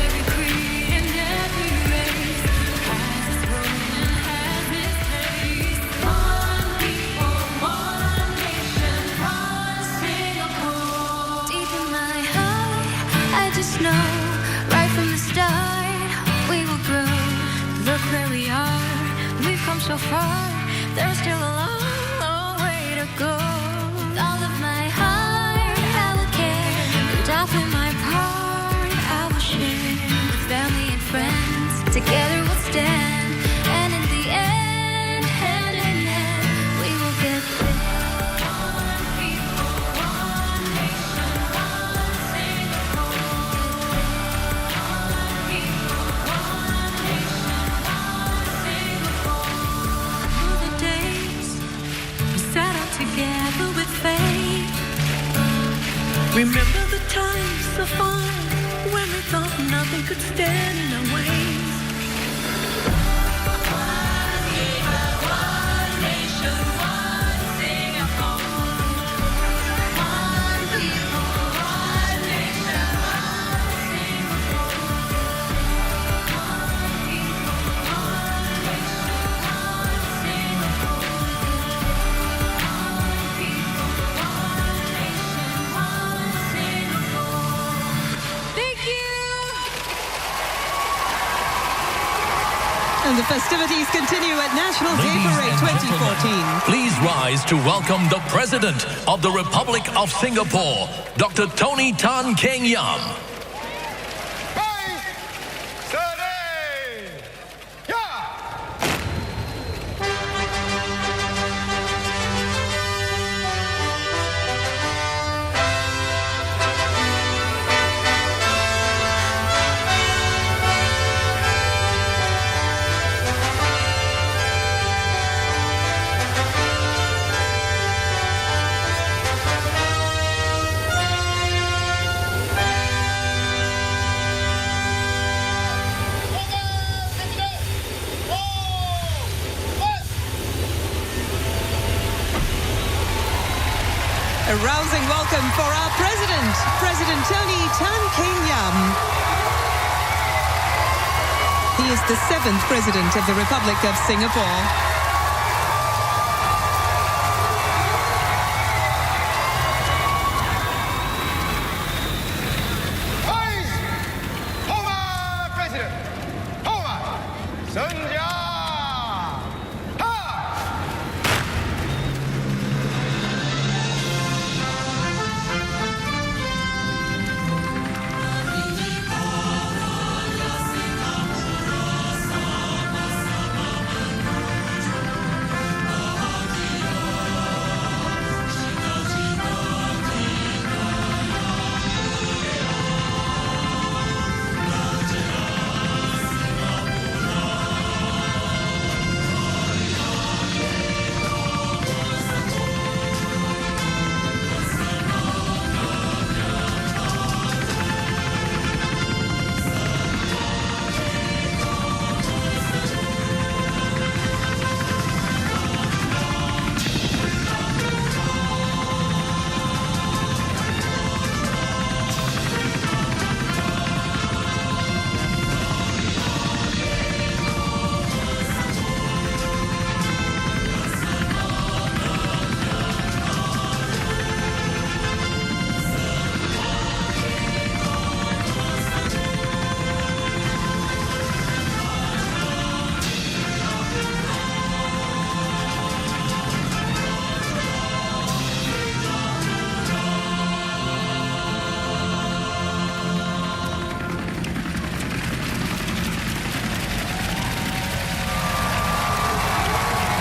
Speaker 12: Every creed and every race has its role and has its place. One people, one nation, one Singapore. Deep in my heart, I just know, right from the start, we will grow. Look where we are, we've come so far. There's still a long, long way to go. With all of my heart, I will care, and I'll play my part, I will share. With family and friends, together we'll stand, and in the end, hand in hand, we will get there. One people, one nation, one Singapore. One people, one nation, one Singapore. Through the days, we sat out together with faith. Remember the times so fun when we thought nothing could stand in our ways. One people, one nation, one Singapore. One people, one nation, one Singapore. One people, one nation, one Singapore. One people, one nation, one Singapore. Thank you.
Speaker 1: And the festivities continue at National Day
Speaker 9: Ladies
Speaker 1: Parade
Speaker 9: and
Speaker 1: 2014.
Speaker 9: Please rise to welcome the President of the Republic of Singapore, Dr. Tony Tan Keng Yam.
Speaker 1: A rousing welcome for our President, President Tony Tan Keng Yam. He is the 7th President of the Republic of Singapore.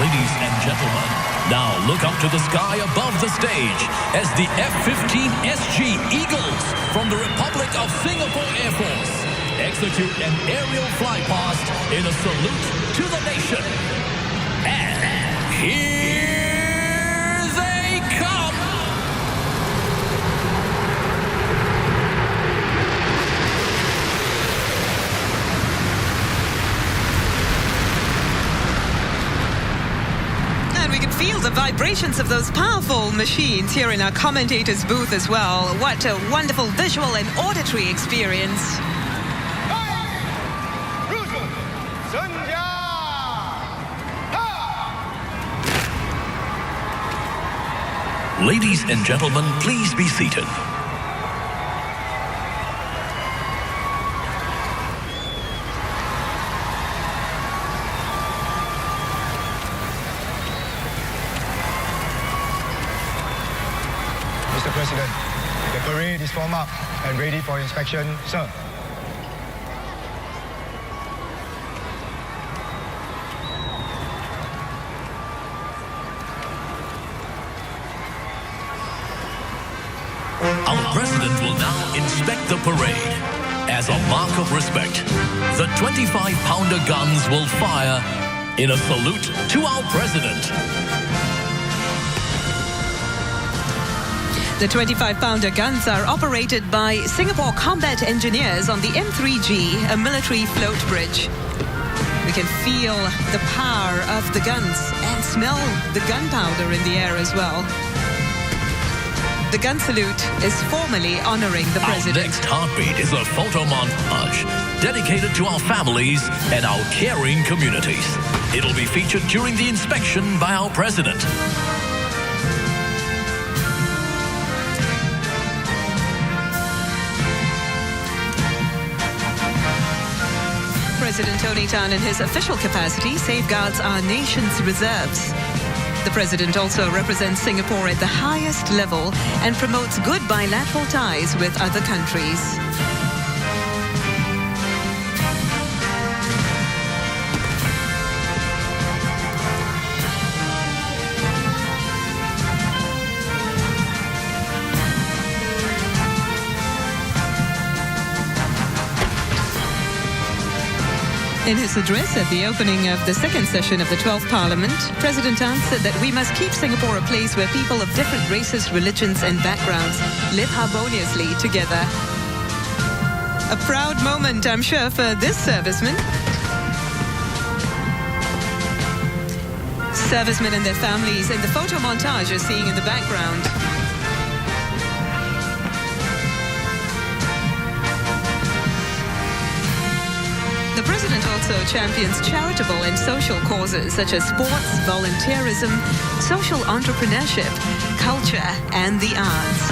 Speaker 9: Ladies and gentlemen, now look up to the sky above the stage as the F-15 SG Eagles from the Republic of Singapore Air Force execute an aerial flypast in a salute to the nation. And here they come!
Speaker 1: We can feel the vibrations of those powerful machines here in our commentator's booth as well. What a wonderful visual and auditory experience.
Speaker 9: Ladies and gentlemen, please be seated.
Speaker 10: Mr. President, the parade is formed up and ready for inspection, sir.
Speaker 9: Our president will now inspect the parade. As a mark of respect, the 25-pounder guns will fire in a salute to our president.
Speaker 1: The 25-pounder guns are operated by Singapore combat engineers on the M3G, a military float bridge. We can feel the power of the guns and smell the gunpowder in the air as well. The gun salute is formally honoring the president.
Speaker 9: Our next heartbeat is a photo montage dedicated to our families and our caring communities. It'll be featured during the inspection by our president.
Speaker 1: President Tony Tan, in his official capacity, safeguards our nation's reserves. The president also represents Singapore at the highest level and promotes good bilateral ties with other countries. In his address at the opening of the second session of the 12th Parliament, President Tan said that we must keep Singapore a place where people of different races, religions and backgrounds live harmoniously together. A proud moment, I'm sure, for this serviceman. Servicemen and their families in the photo montage you're seeing in the background. The president also champions charitable and social causes such as sports, volunteerism, social entrepreneurship, culture, and the arts.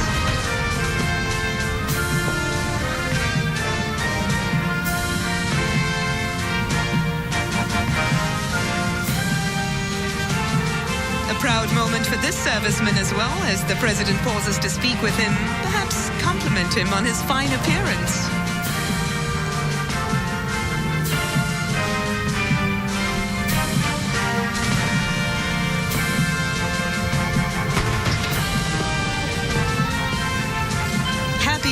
Speaker 1: A proud moment for this serviceman as well, as the president pauses to speak with him, perhaps compliment him on his fine appearance.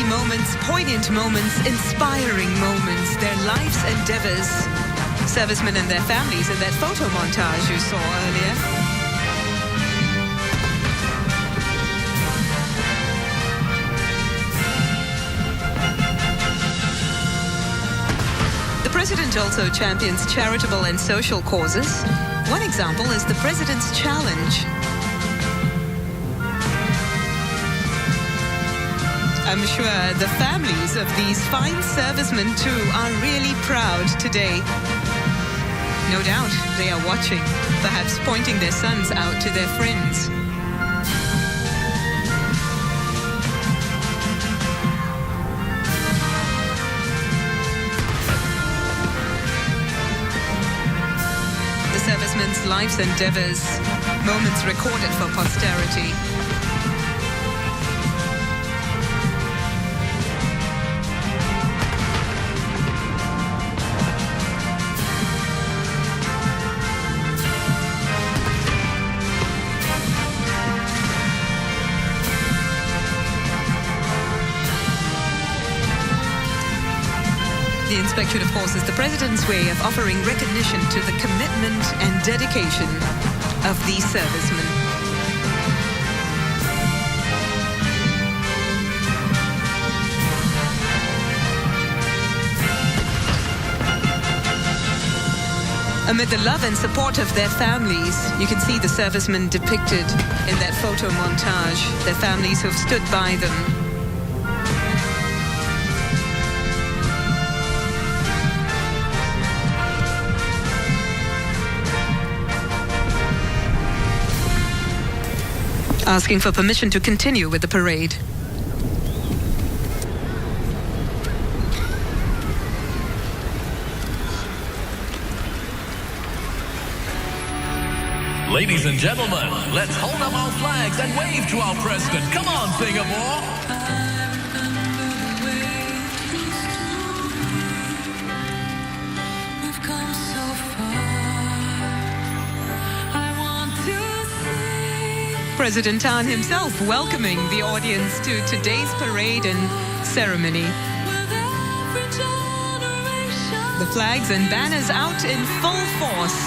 Speaker 1: Moments, poignant moments, inspiring moments, their life's endeavors. Servicemen and their families in that photo montage you saw earlier. The president also champions charitable and social causes. One example is the President's Challenge. I'm sure the families of these fine servicemen too are really proud today. No doubt they are watching, perhaps pointing their sons out to their friends. The servicemen's life's endeavors, moments recorded for posterity. inspection, of course, is the President's way of offering recognition to the commitment and dedication of these servicemen. Amid the love and support of their families, you can see the servicemen depicted in that photo montage, their families who've stood by them. Asking for permission to continue with the parade.
Speaker 9: Ladies and gentlemen, let's hold up our flags and wave to our president. Come on, Singapore!
Speaker 1: President Tan himself welcoming the audience to today's parade and ceremony. The flags and banners out in full force.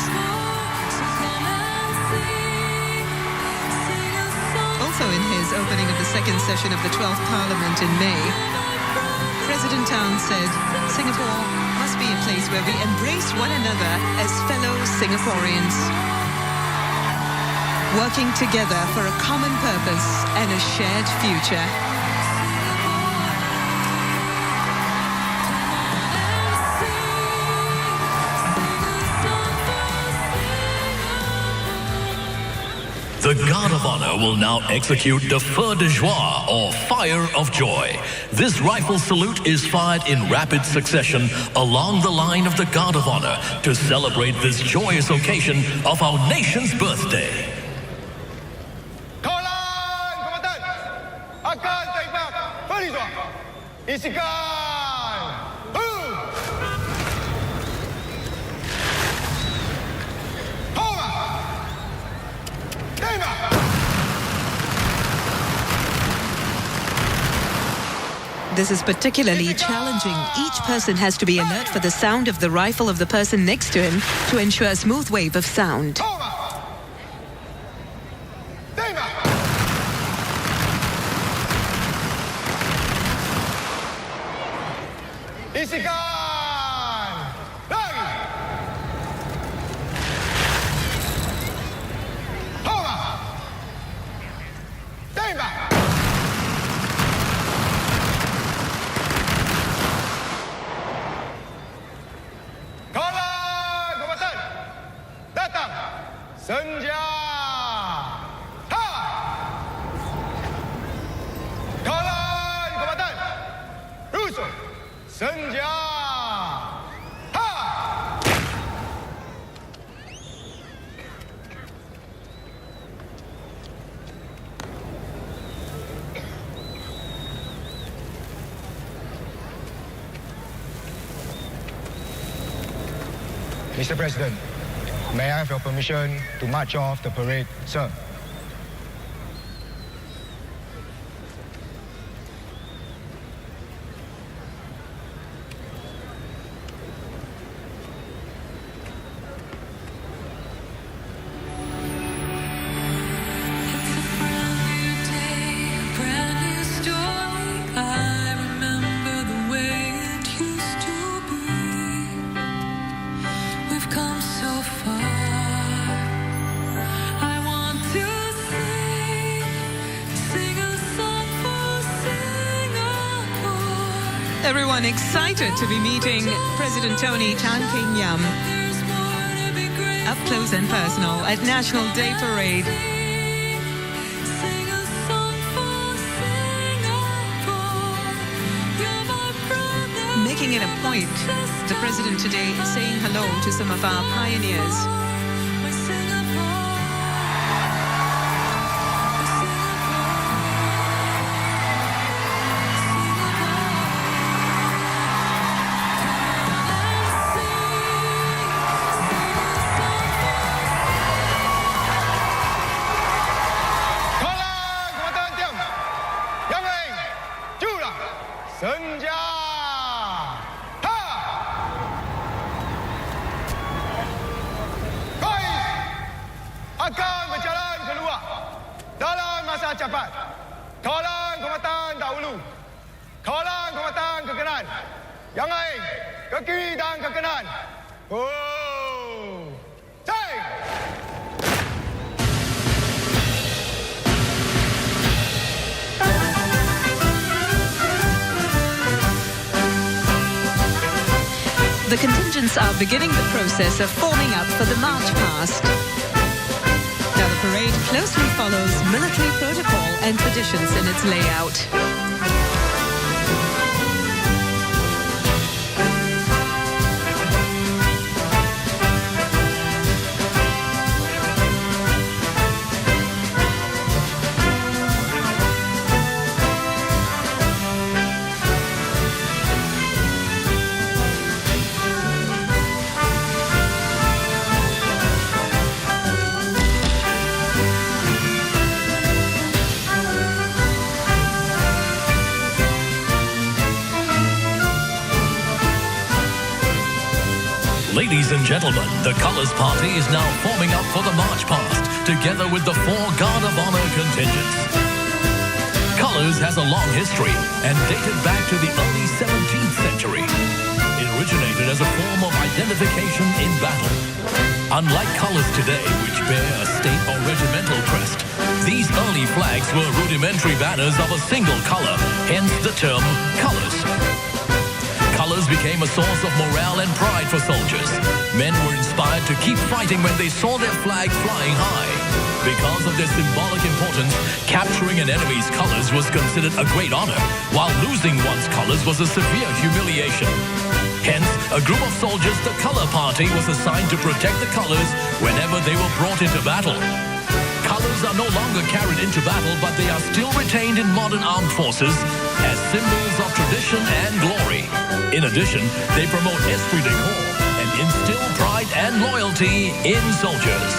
Speaker 1: Also in his opening of the second session of the 12th Parliament in May, President Tan said, Singapore must be a place where we embrace one another as fellow Singaporeans, working together for a common purpose and a shared future.
Speaker 9: The Guard of Honor will now execute the feu de joie, or fire of joy. This rifle salute is fired in rapid succession along the line of the Guard of Honor to celebrate this joyous occasion of our nation's birthday.
Speaker 1: This is particularly challenging. Each person has to be alert for the sound of the rifle of the person next to him to ensure a smooth wave of sound.
Speaker 10: Mr. President, may I have your permission to march off the parade, sir?
Speaker 1: Everyone excited to be meeting President Tony Tan Keng Yam up close and personal at National Day Parade. Making it a point, the President today saying hello to some of our pioneers.
Speaker 13: Langkah cepat. Tolong kombatan dahulu. Tolong kombatan ke kanan. Yang lain ke kiri dan ke kanan. Oh. Take.
Speaker 1: The contingents are beginning the process of forming up for the march past. Now the parade closely follows military protocol and traditions in its layout.
Speaker 9: Ladies and gentlemen, the Colours Party is now forming up for the march past, together with the 4 Guard of Honor contingents. Colours has a long history and dated back to the early 17th century. It originated as a form of identification in battle. Unlike colours today, which bear a state or regimental crest, these early flags were rudimentary banners of a single colour, hence the term colours. Colours became a source of morale and pride for soldiers. Men were inspired to keep fighting when they saw their flag flying high. Because of their symbolic importance, capturing an enemy's colours was considered a great honour, while losing one's colours was a severe humiliation. Hence, a group of soldiers, the Colour Party, was assigned to protect the colours whenever they were brought into battle. Colours are no longer carried into battle, but they are still retained in modern armed forces as symbols of tradition and glory. In addition, they promote esprit de corps and instill pride and loyalty in soldiers.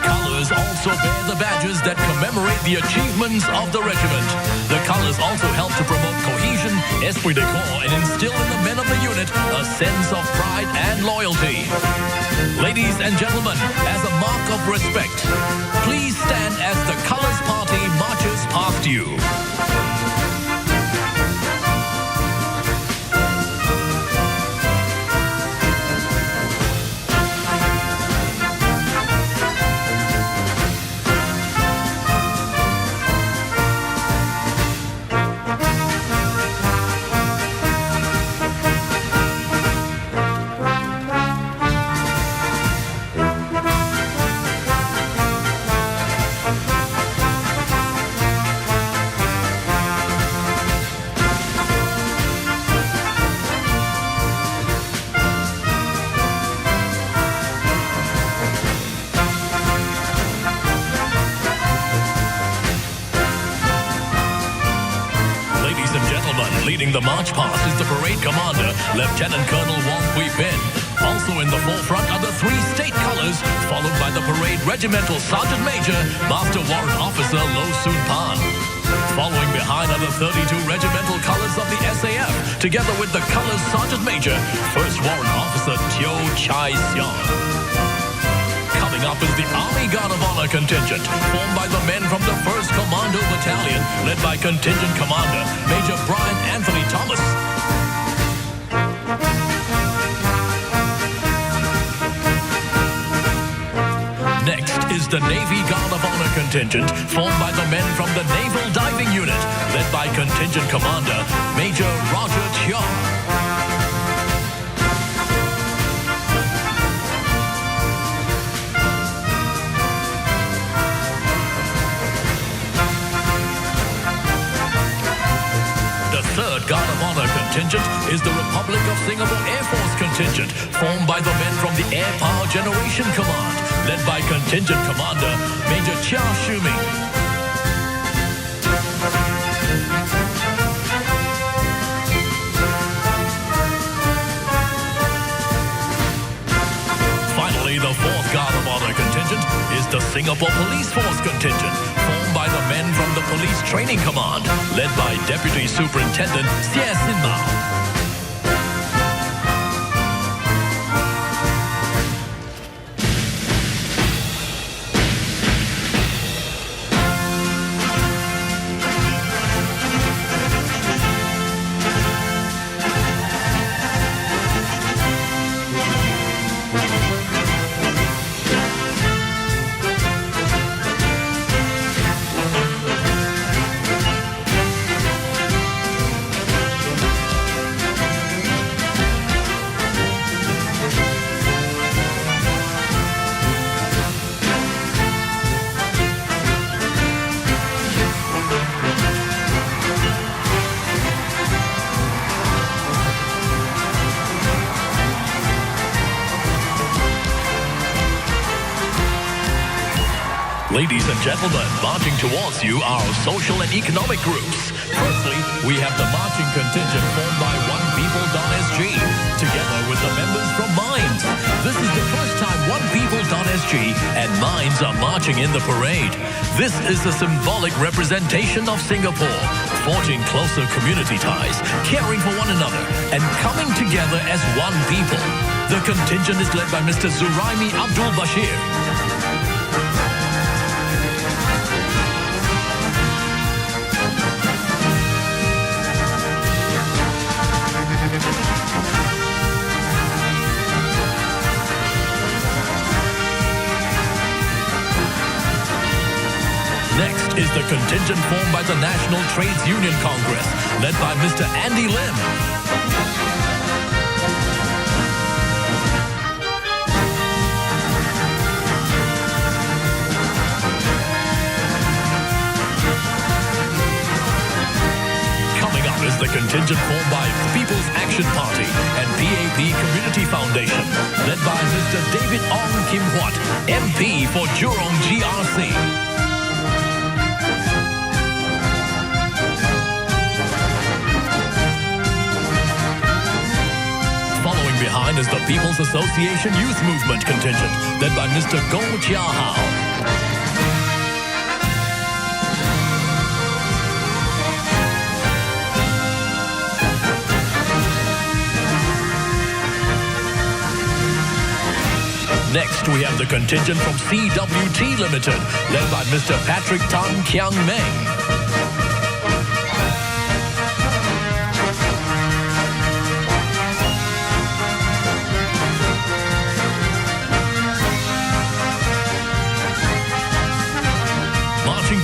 Speaker 9: Colours also bear the badges that commemorate the achievements of the regiment. The colours also help to promote cohesion, esprit de corps, and instill in the men of the unit a sense of pride and loyalty. Ladies and gentlemen, as a mark of respect, please stand as the Colours Party marches past you. Leading the march past is the parade commander, Lieutenant Colonel Wong Hui Bin. Also in the forefront are the 3 state colours, followed by the parade regimental sergeant major, Master Warrant Officer Lo Soon Pan. Following behind are the 32 regimental colours of the SAF, together with the colours sergeant major, First Warrant Officer Teo Chai Seong. Coming up is the Army Guard of Honor contingent, formed by the men from the 1st Commando Battalion, led by Contingent Commander Major Brian Anthony Thomas. Next is the Navy Guard of Honor contingent, formed by the men from the Naval Diving Unit, led by Contingent Commander Major Roger Cheong. Guard of Honor contingent is the Republic of Singapore Air Force contingent, formed by the men from the Air Power Generation Command, led by Contingent Commander Major Chia Shuming. Finally, the 4th Guard of Honor contingent is the Singapore Police Force contingent, formed by by the men from the Police Training Command, led by Deputy Superintendent Xie Sinmao. Ladies and gentlemen, marching towards you are our social and economic groups. Firstly, we have the marching contingent formed by OnePeople.sg, together with the members from Minds. This is the first time OnePeople.sg and Minds are marching in the parade. This is a symbolic representation of Singapore, forging closer community ties, caring for one another, and coming together as one people. The contingent is led by Mr. Zuraimi Abdul Bashir. Next is the contingent formed by the National Trades Union Congress, led by Mr. Andy Lim. Coming up is the contingent formed by People's Action Party and PAP Community Foundation, led by Mr. David Ong Kim Huat, MP for Jurong GRC. Behind is the People's Association Youth Movement contingent, led by Mr. Goh Chia Hao. Next, we have the contingent from CWT Limited, led by Mr. Patrick Tan Kiang Meng.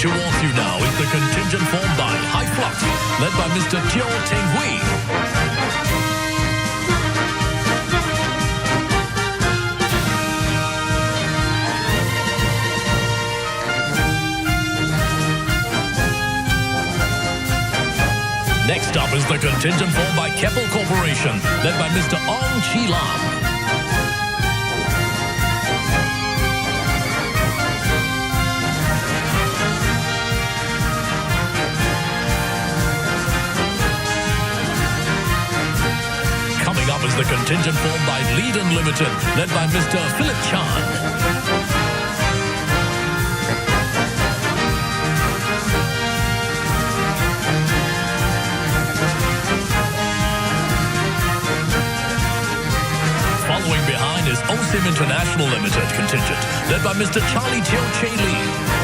Speaker 9: Towards you now is the contingent formed by High Flux, led by Mr. Teo Teng Hui. Next up is the contingent formed by Keppel Corporation, led by Mr. Ong Chi Lam. Is the contingent formed by Leiden Limited, led by Mr. Philip Chan. Following behind is OSIM International Limited contingent, led by Mr. Charlie Teo Che Lee.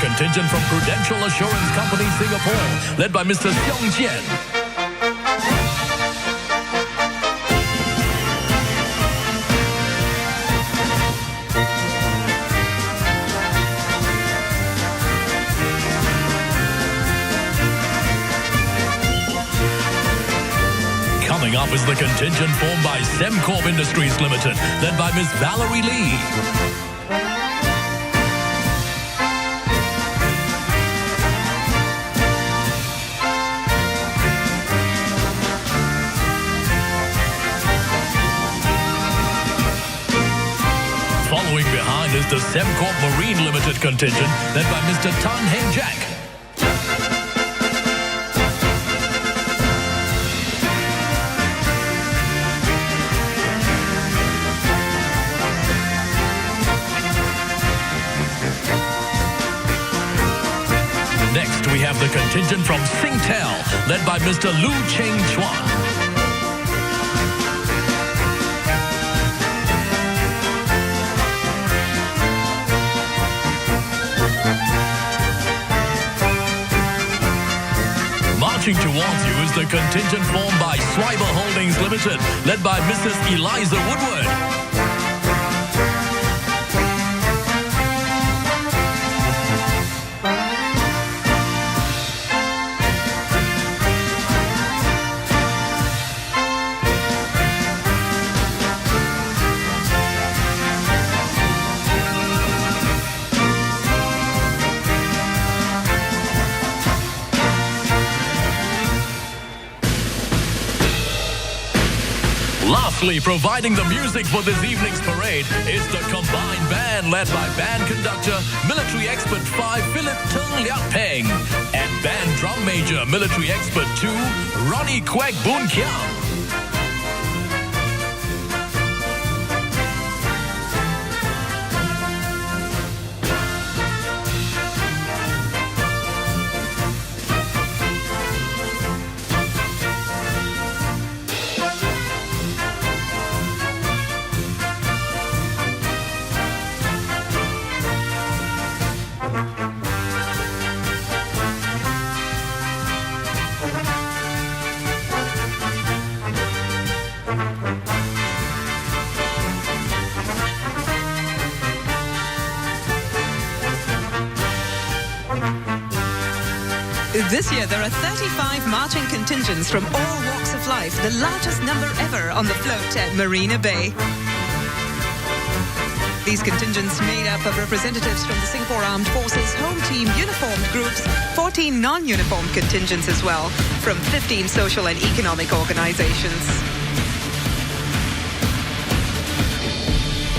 Speaker 9: Contingent from Prudential Assurance Company Singapore, led by Mr. Xiong Jian. Coming up is the contingent formed by Semcorp Industries Limited, led by Ms. Valerie Lee. Following behind is the Semcorp Marine Limited contingent, led by Mr. Tan Heng Jack. Next, we have the contingent from Singtel, led by Mr. Lu Cheng Chuan. Marching towards you is the contingent formed by Swiber Holdings Limited, led by Mrs. Eliza Woodward. Lastly, providing the music for this evening's parade is the combined band led by band conductor, military expert 5 Philip Tung Liat Peng, and band drum major, military expert 2 Ronnie Kwek Boon Kiang.
Speaker 1: This year, there are 35 marching contingents from all walks of life, the largest number ever on the float at Marina Bay. These contingents made up of representatives from the Singapore Armed Forces, home team, uniformed groups, 14 non-uniformed contingents as well, from 15 social and economic organizations.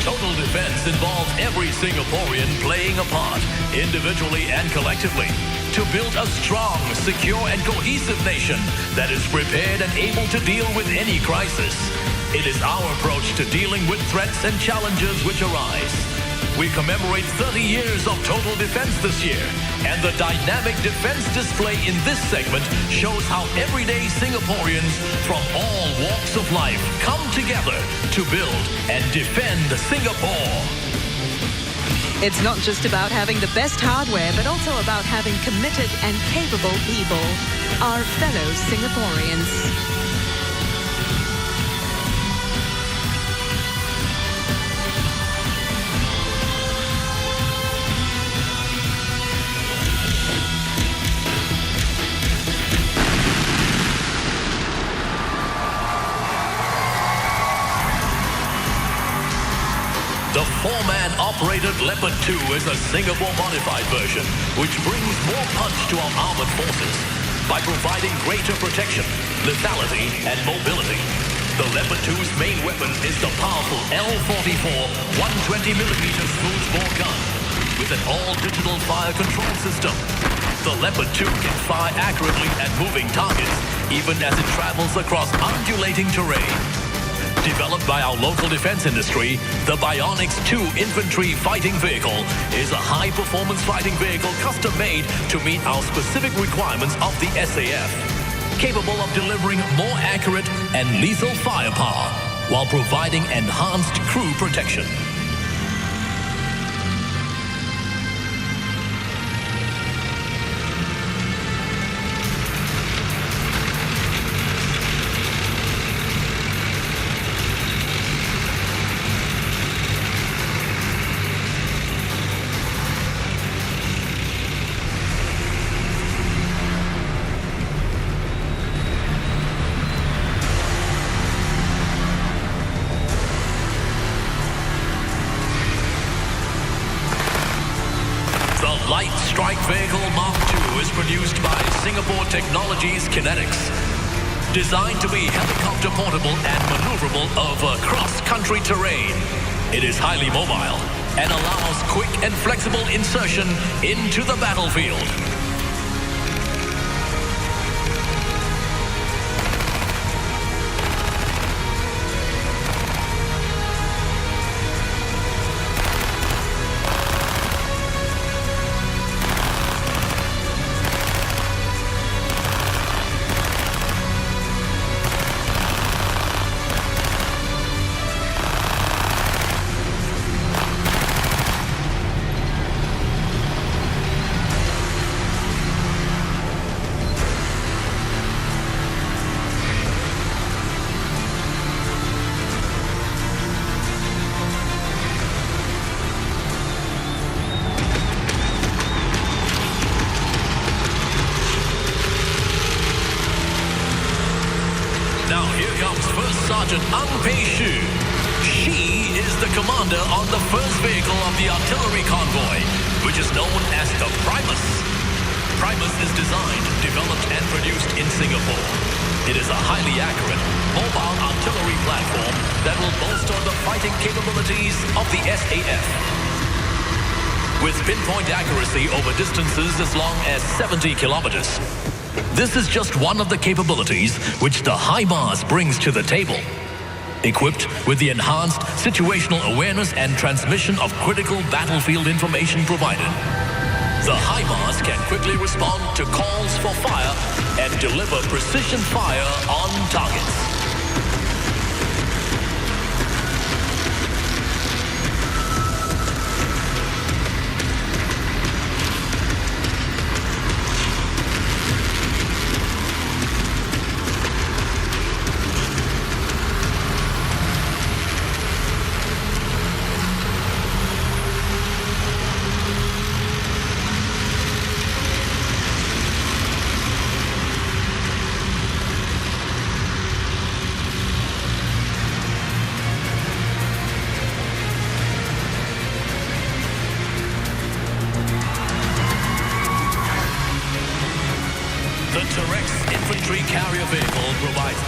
Speaker 9: Total defense involves every Singaporean playing a part, individually and collectively, to build a strong, secure and cohesive nation that is prepared and able to deal with any crisis. It is our approach to dealing with threats and challenges which arise. We commemorate 30 years of total defense this year, and the dynamic defense display in this segment shows how everyday Singaporeans from all walks of life come together to build and defend Singapore.
Speaker 1: It's not just about having the best hardware, but also about having committed and capable people, our fellow Singaporeans.
Speaker 9: The 4-man operated Leopard 2 is a Singapore modified version, which brings more punch to our armored forces by providing greater protection, lethality, and mobility. The Leopard 2's main weapon is the powerful L44 120mm smoothbore gun with an all-digital fire control system. The Leopard 2 can fire accurately at moving targets, even as it travels across undulating terrain. Developed by our local defense industry, the Bionics 2 infantry fighting vehicle is a high-performance fighting vehicle custom-made to meet our specific requirements of the SAF, capable of delivering more accurate and lethal firepower while providing enhanced crew protection. Light Strike Vehicle Mark II is produced by Singapore Technologies Kinetics. Designed to be helicopter portable and maneuverable over cross-country terrain. It is highly mobile and allows quick and flexible insertion into the battlefield. Sergeant Ang Pei Shu. She is the commander on the first vehicle of the artillery convoy, which is known as the Primus. Primus is designed, developed and produced in Singapore. It is a highly accurate, mobile artillery platform that will bolster the fighting capabilities of the SAF. With pinpoint accuracy over distances as long as 70 kilometers. This is just one of the capabilities which the HIMARS brings to the table. Equipped with the enhanced situational awareness and transmission of critical battlefield information provided, the HIMARS can quickly respond to calls for fire and deliver precision fire on targets.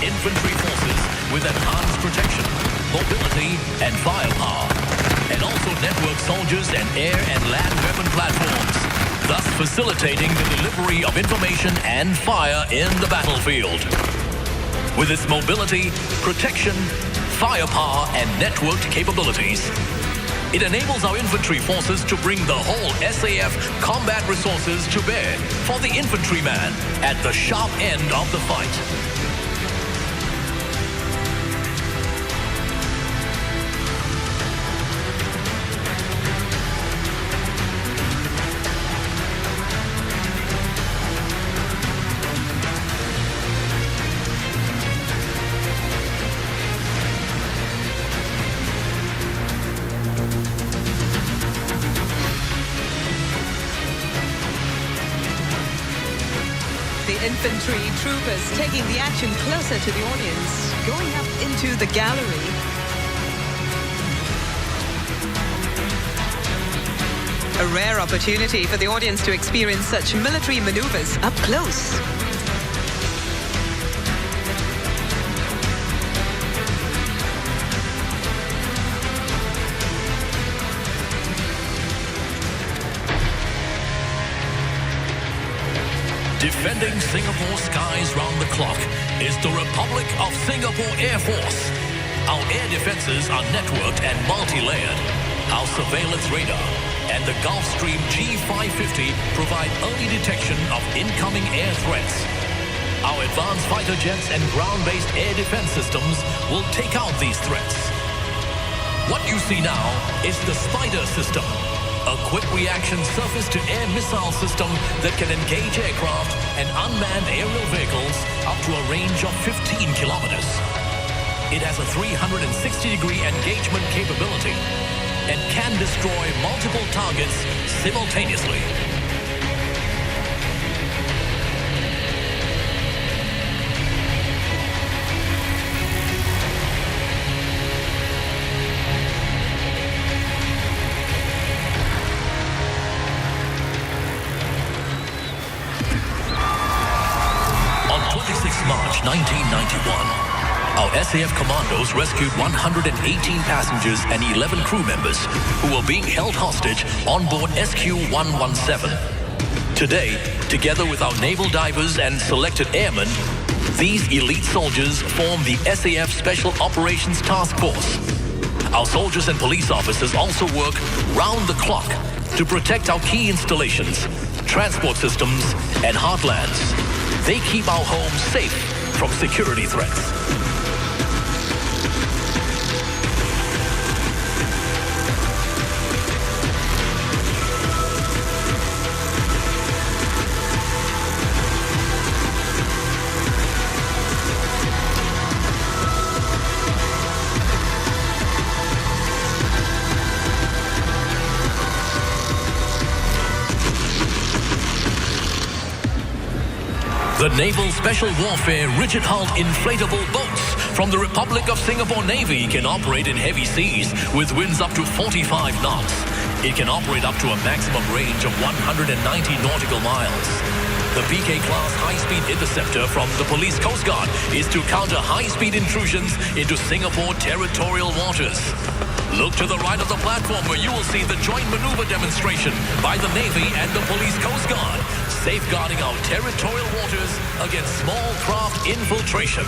Speaker 9: Infantry forces with enhanced protection, mobility, and firepower, and also network soldiers and air and land weapon platforms, thus facilitating the delivery of information and fire in the battlefield. With its mobility, protection, firepower, and networked capabilities, it enables our infantry forces to bring the whole SAF combat resources to bear for the infantryman at the sharp end of the fight.
Speaker 1: Infantry troopers taking the action closer to the audience, going up into the gallery. A rare opportunity for the audience to experience such military maneuvers up close.
Speaker 9: Defending Singapore's skies round the clock is the Republic of Singapore Air Force. Our air defenses are networked and multi-layered. Our surveillance radar and the Gulfstream G550 provide early detection of incoming air threats. Our advanced fighter jets and ground-based air defense systems will take out these threats. What you see now is the Spider system, a quick reaction surface-to-air missile system that can engage aircraft and unmanned aerial vehicles up to a range of 15 kilometers. It has a 360-degree engagement capability and can destroy multiple targets simultaneously. March 1991, our SAF commandos rescued 118 passengers and 11 crew members who were being held hostage on board SQ-117. Today, together with our naval divers and selected airmen, these elite soldiers form the SAF Special Operations Task Force. Our soldiers and police officers also work round the clock to protect our key installations, transport systems, and heartlands. They keep our homes safe from security threats. The Naval Special Warfare rigid-hulled inflatable boats from the Republic of Singapore Navy can operate in heavy seas with winds up to 45 knots. It can operate up to a maximum range of 190 nautical miles. The PK-class high-speed interceptor from the Police Coast Guard is to counter high-speed intrusions into Singapore territorial waters. Look to the right of the platform where you will see the joint maneuver demonstration by the Navy and the Police Coast Guard, safeguarding our territorial waters against small craft infiltration.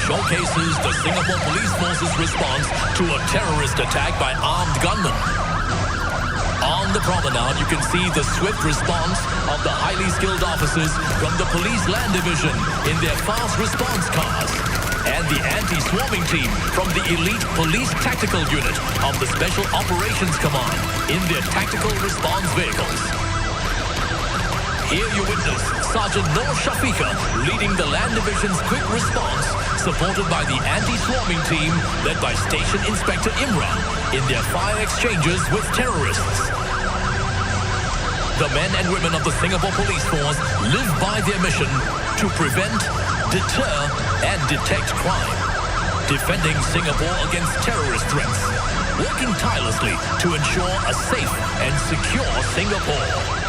Speaker 9: Showcases the Singapore Police Force's response to a terrorist attack by armed gunmen. On the promenade, you can see the swift response of the highly skilled officers from the Police Land Division in their fast response cars, and the anti-swarming team from the elite Police Tactical Unit of the Special Operations Command in their tactical response vehicles. Here you witness Sergeant Noor Shafiqa leading the Land Division's quick response, supported by the anti-swarming team led by Station Inspector Imran in their fire exchanges with terrorists. The men and women of the Singapore Police Force live by their mission to prevent, deter, and detect crime, defending Singapore against terrorist threats, working tirelessly to ensure a safe and secure Singapore.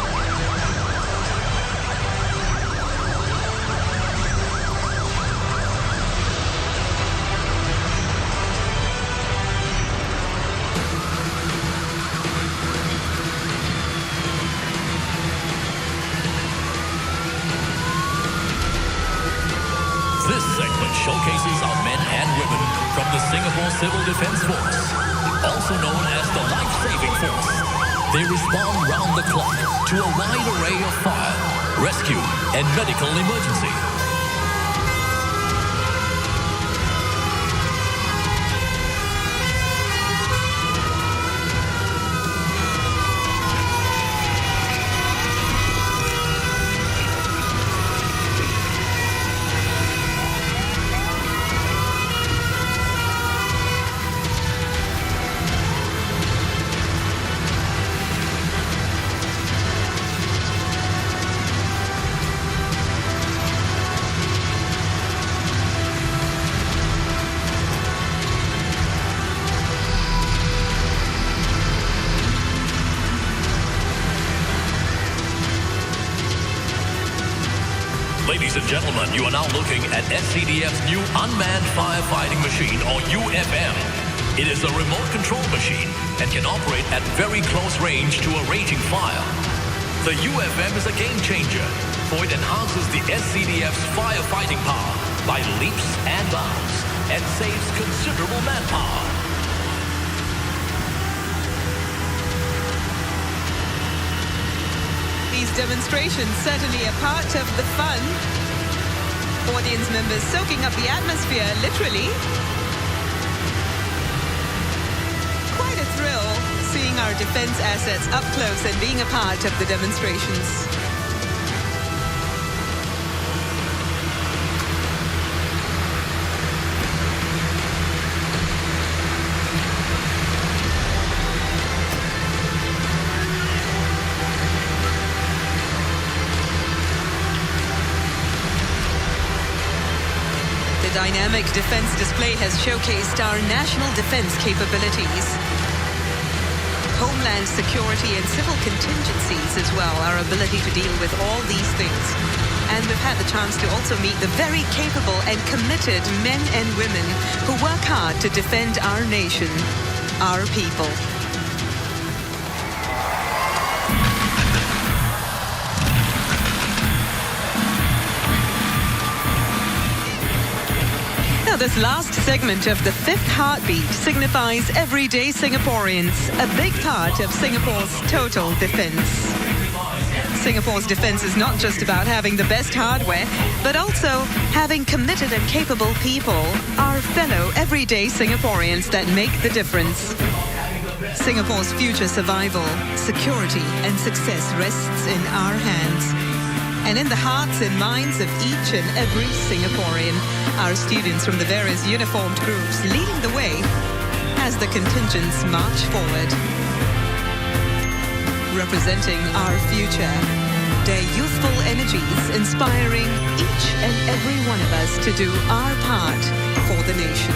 Speaker 9: Showcases our men and women from the Singapore Civil Defence Force, also known as the Life-Saving Force. They respond round the clock to a wide array of fire, rescue, and medical emergency. Ladies and gentlemen, you are now looking at SCDF's new Unmanned Firefighting Machine, or UFM. It is a remote control machine and can operate at very close range to a raging fire. The UFM is a game changer, for it enhances the SCDF's firefighting power by leaps and bounds and saves considerable manpower.
Speaker 1: These demonstrations certainly a part of the fun. Audience members soaking up the atmosphere, literally. Quite a thrill seeing our defense assets up close and being a part of the demonstrations. Dynamic defense display has showcased our national defense capabilities, homeland security and civil contingencies as well, our ability to deal with all these things. And we've had the chance to also meet the very capable and committed men and women who work hard to defend our nation, our people. This last segment of the fifth heartbeat signifies everyday Singaporeans, a big part of Singapore's total defense. Singapore's defense is not just about having the best hardware, but also having committed and capable people, our fellow everyday Singaporeans that make the difference. Singapore's future survival, security, and success rests in our hands. and in the hearts and minds of each and every Singaporean. Our students from the various uniformed groups leading the way as the contingents march forward. Representing our future, their youthful energies inspiring each and every one of us to do our part for the nation.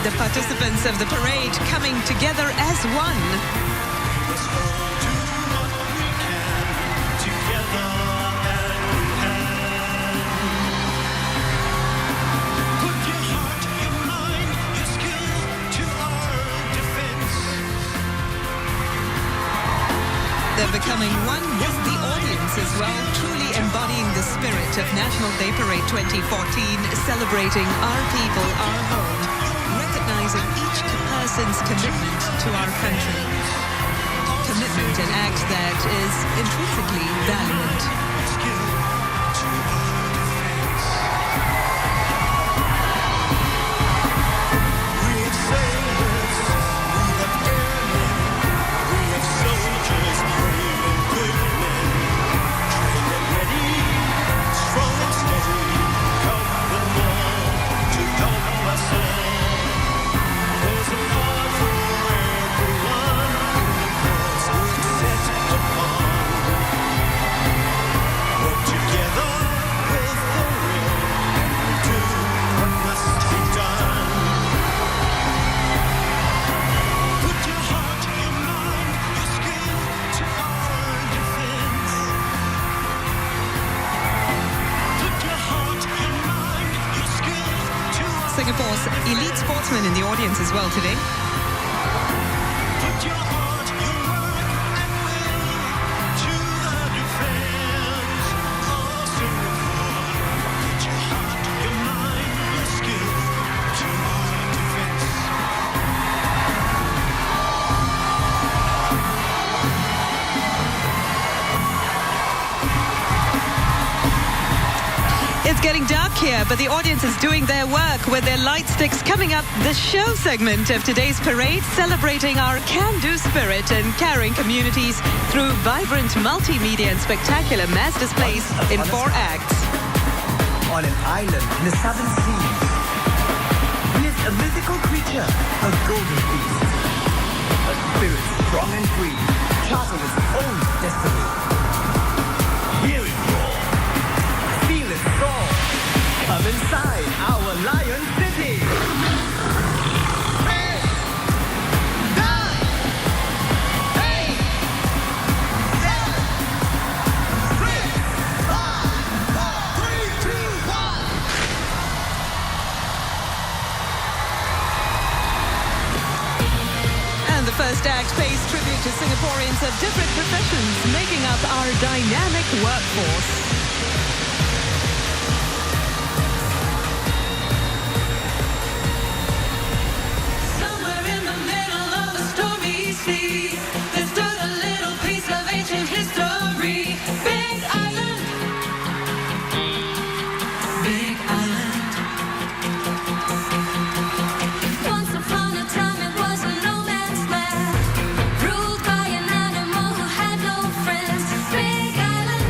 Speaker 1: The participants of the parade coming together as one. They're becoming one with the audience as well, truly embodying the spirit of National Day Parade 2014, celebrating our people, our home, recognizing each person's commitment to our country. Commitment, an act that is intrinsically valiant. Singapore's elite sportsmen in the audience as well today. It's getting dark here, but the audience is doing their work with their light sticks. Coming up, the show segment of today's parade, celebrating our can-do spirit and carrying communities through vibrant multimedia and spectacular mass displays in 4 acts.
Speaker 14: On an island in the southern seas lives a mythical creature, a golden beast. A spirit strong and free, charting its own destiny. Hear it roar, feel it soar. Come inside our Lion City. 8, 9, 8, 7, 6, 5, 4, 3, 2, 1.
Speaker 1: And the first act pays tribute to Singaporeans of different professions, making up our dynamic workforce.
Speaker 12: There stood a little piece of ancient history. Big Island. Big Island. Once upon a time it was a no man's land, ruled by an animal who had no friends. Big Island.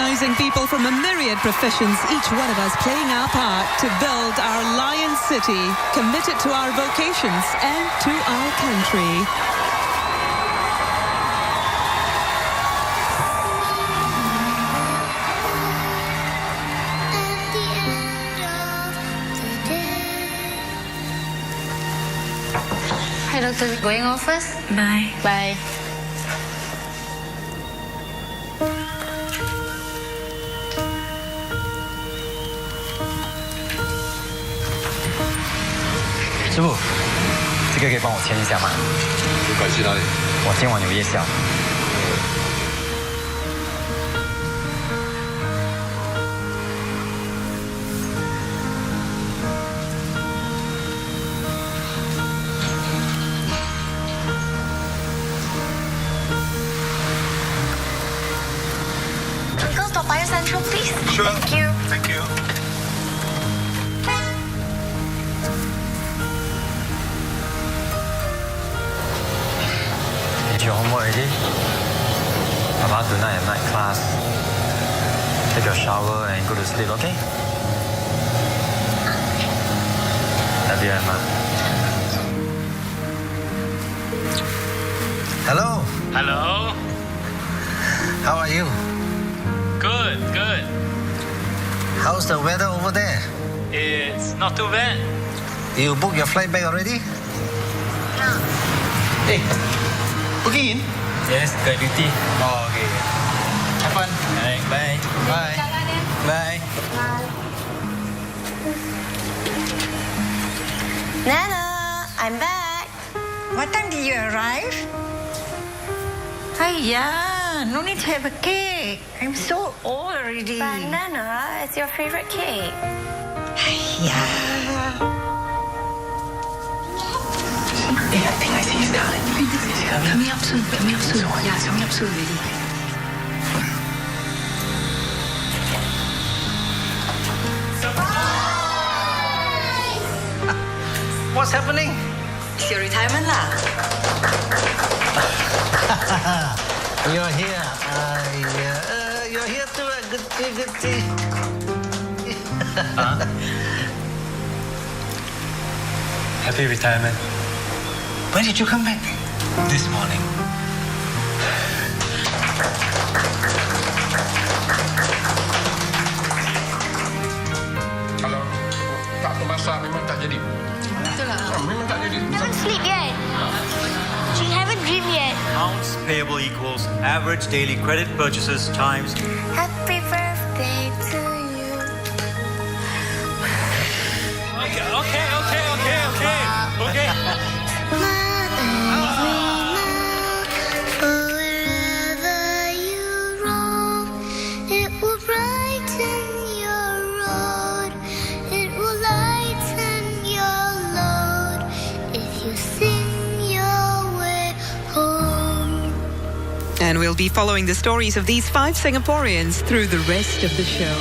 Speaker 1: comprising people from a myriad professions, each one of us playing our part to build our Lion City, committed to our vocations and to our country.
Speaker 3: Hi, Doctor. Going off first?
Speaker 12: Bye.
Speaker 3: Bye.
Speaker 15: 师傅，这个可以帮我签一下吗？
Speaker 16: 有关系哪里？
Speaker 15: 我今晚有夜校。
Speaker 3: Uncle, Toa Payoh Central, please.
Speaker 16: Sure.
Speaker 3: Thank you.
Speaker 16: Thank you.
Speaker 15: Did your homework already? About tonight at night class. Take a shower and go to sleep, okay? Love you, Emma. Hello.
Speaker 17: Hello.
Speaker 15: How are you?
Speaker 17: Good, good.
Speaker 15: How's the weather over there?
Speaker 17: It's not too bad.
Speaker 15: You booked your flight back already? Hey, booking in? Yes, got duty. Oh, okay. Have fun. Alright, bye. Bye. Bye.
Speaker 18: Nana, I'm back. What time did you arrive? Hiya, no need to have a cake. I'm so old already.
Speaker 3: But Nana, it's your favorite cake.
Speaker 18: Hiya.
Speaker 15: Hey, I think I see his car.
Speaker 12: Coming up soon. Coming up soon. Yeah, it's coming up soon already.
Speaker 15: What's happening?
Speaker 18: It's your retirement lah.
Speaker 15: You're here. You're here too. Good tea. Happy retirement. When did you come back? This morning.
Speaker 16: Kalau tak termasak memang tak jadi.
Speaker 3: Betul lah.
Speaker 16: Memang tak jadi.
Speaker 3: Haven't sleep yet. She haven't dreamed yet.
Speaker 19: Accounts payable equals average daily credit purchases times.
Speaker 3: Happy birthday to you.
Speaker 17: Okay.
Speaker 3: Wherever you roam, it will brighten your road. It will lighten your load if you sing your way home.
Speaker 1: And we'll be following the stories of these 5 Singaporeans through the rest of the show.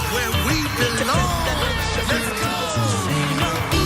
Speaker 5: Where we belong. Let's go.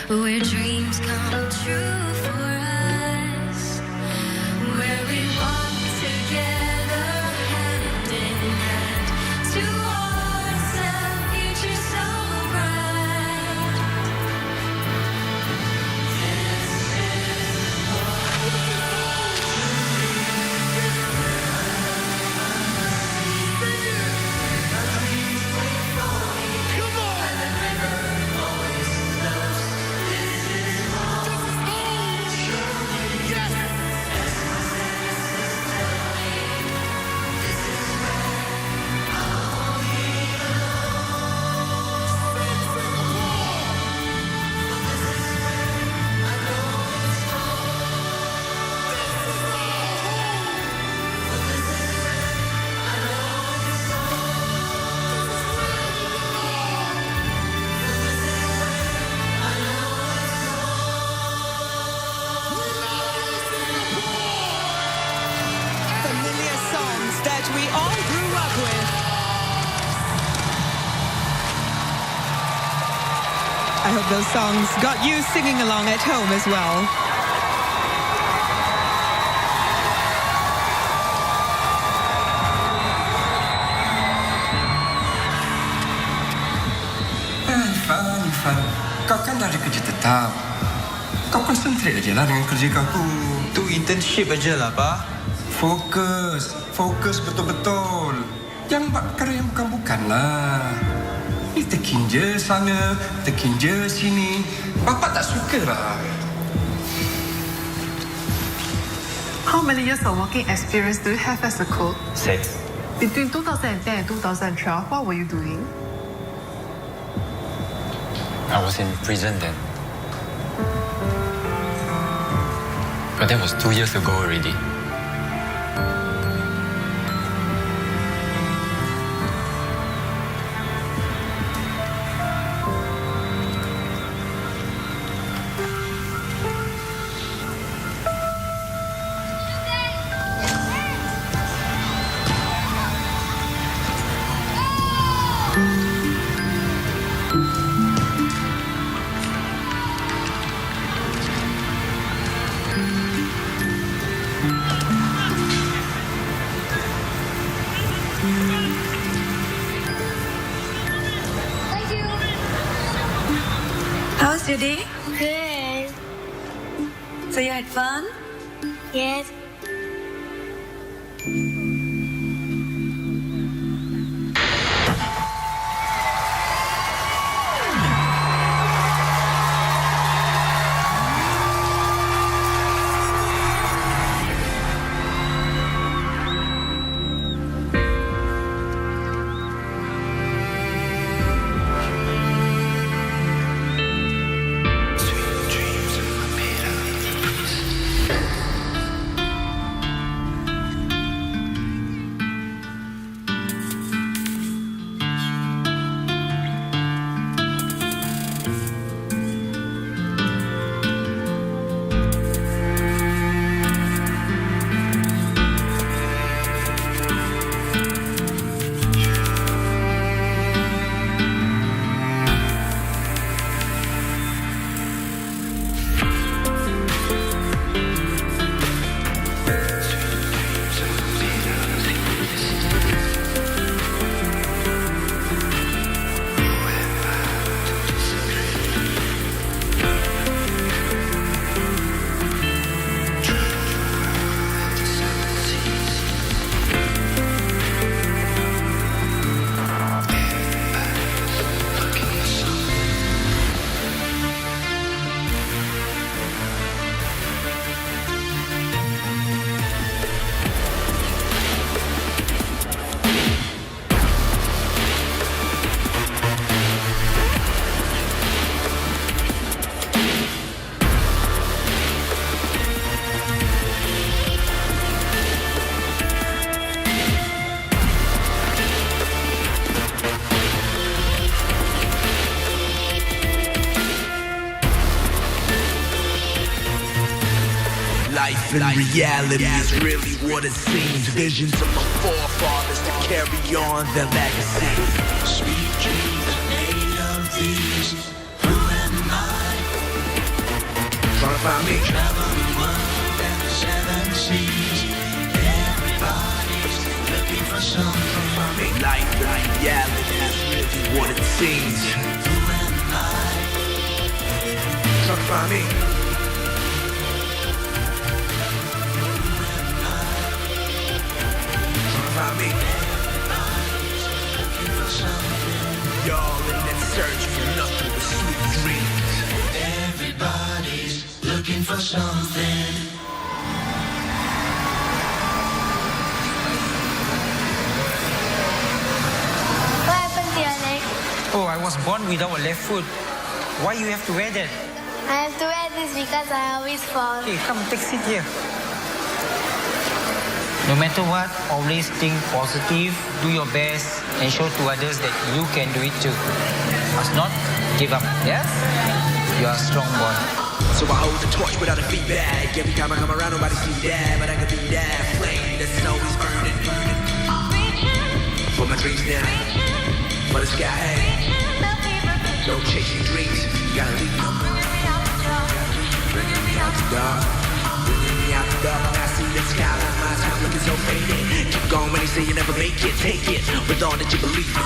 Speaker 12: Where dreams come true for us, where we walk together hand in hand towards a future so bright.
Speaker 1: Familiar songs that we all grew up with. I hope those songs got you singing along at home as well.
Speaker 20: Irfan, kau kan dah ada kerja tetap. Kau concentrate aja lah dengan kerja kau tu.
Speaker 19: Tu internship aja lah, Pak.
Speaker 20: Fokus betul-betul. Jangan buat perkara yang bukan-bukan lah. Ni tekin je sana, tekin je sini. Bapak tak suka lah.
Speaker 21: How many years of working experience do you have as a cook?
Speaker 19: 6.
Speaker 21: Between 2010 and 2012, what were you doing?
Speaker 19: I was in prison then. But that was 2 years ago already.
Speaker 7: How was your day?
Speaker 12: Good.
Speaker 7: So you had fun?
Speaker 12: Yes.
Speaker 8: life and reality is really what it seems. Visions of my forefathers to carry on their legacy. Sweet dreams are made of these. Who am I? Trying to find me. Travel the world and the seven seas. Everybody's looking for something. Life and reality is really what it seems. Who am I? Trying to find me. Me. Y'all in that search for nothing but sweet dreams. Everybody's looking for something.
Speaker 3: What happened to your leg?
Speaker 22: Oh, I was born without a left foot. Why you have to wear that?
Speaker 3: I have to wear this because I always fall.
Speaker 22: Okay, come take seat here. No matter what, always think positive, do your best, and show to others that you can do it too. Must not give up, yes? You are a strong boy.
Speaker 8: So I hold the torch without a feedback. Every time I come around, nobody see that, but I can be that flame that's always burning. For my dreams now, for the sky, hey. Don't chase your dreams, you gotta leave them. Bringing me out the dark. Out the dark, I see the sky like my time looking so faded. Keep going when they say you never make it. Take it with all that you believe in.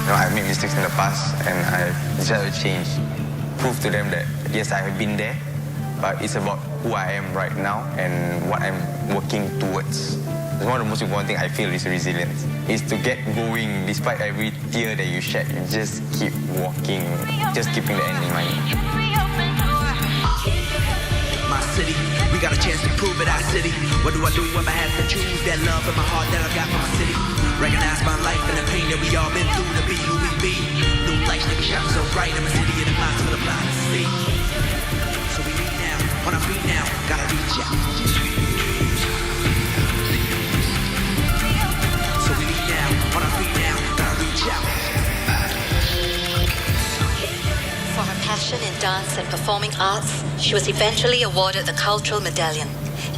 Speaker 23: You know, I've made mistakes in the past and I've decided to change. Prove to them that yes, I have been there, but it's about who I am right now and what I'm working towards. It's one of the most important things I feel is resilience. Is to get going despite every tear that you shed. You just keep walking, just keeping the end in mind.
Speaker 8: My city, we got a chance to prove it, our city. What do I do if I have to choose that love in my heart that I got for my city? Recognize my life and the pain that we all been through to be who we be. New lights that we shine so bright in my city and the minds for the blind to see. So we lead now, on our feet now, gotta reach out. On our feet now, gotta reach out.
Speaker 24: For her passion in dance and performing arts, she was eventually awarded the Cultural Medallion.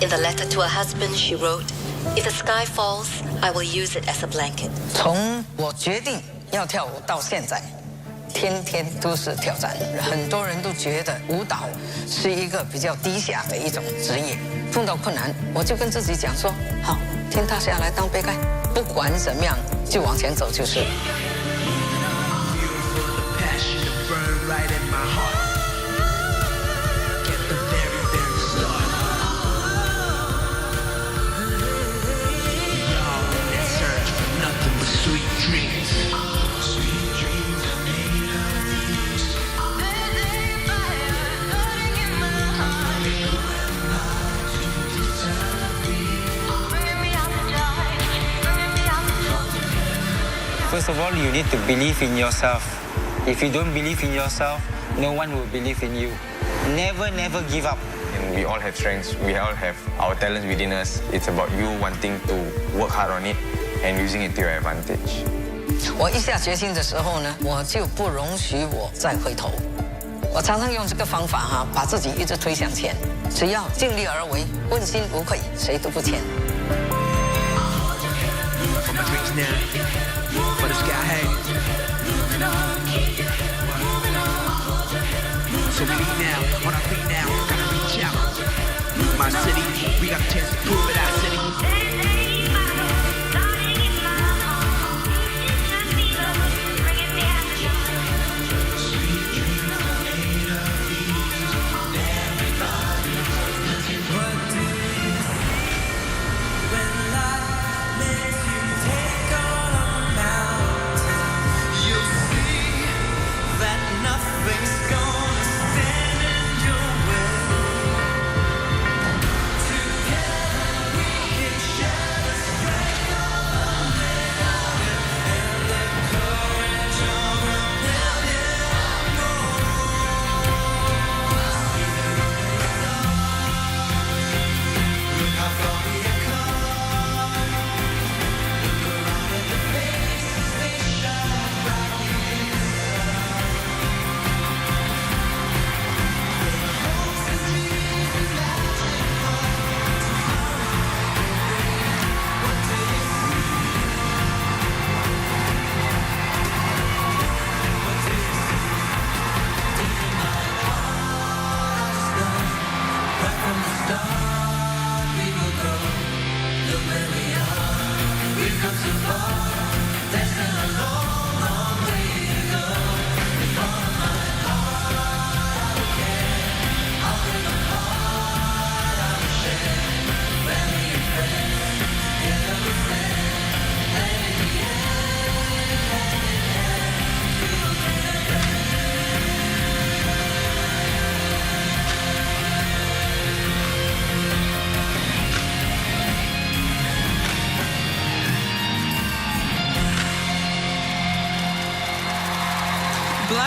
Speaker 24: In the letter to her husband, she wrote, "If the sky falls, I will use it as a blanket."
Speaker 22: 从我决定要跳舞到现在，天天都是挑战。很多人都觉得舞蹈是一个比较低下的一种职业，碰到困难，我就跟自己讲说：好，天塌下来当杯盖。 不管怎么样，就往前走就是。First of all, you need to believe in yourself. If you don't believe in yourself, no one will believe in you. Never, never give up.
Speaker 23: And we all have strengths. We all have our talents within us. It's about you wanting to work hard on it and using it to your advantage.
Speaker 22: 我一下决心的时候呢，我就不容许我再回头。我常常用这个方法把自己一直推向前。只要尽力而为，问心无愧，谁都不欠。
Speaker 8: For the sky, hey. So we leave now, on our feet now, gotta reach out. My city, we got a chance to prove it, our city.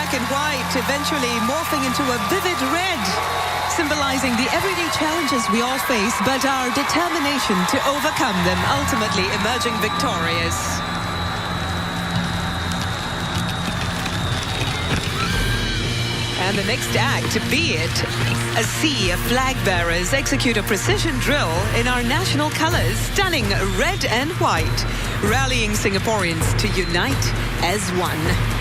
Speaker 1: black and white, eventually morphing into a vivid red, symbolizing the everyday challenges we all face, but our determination to overcome them, ultimately emerging victorious. And the next act, be it a sea of flag bearers execute a precision drill in our national colors, stunning red and white, rallying Singaporeans to unite as one.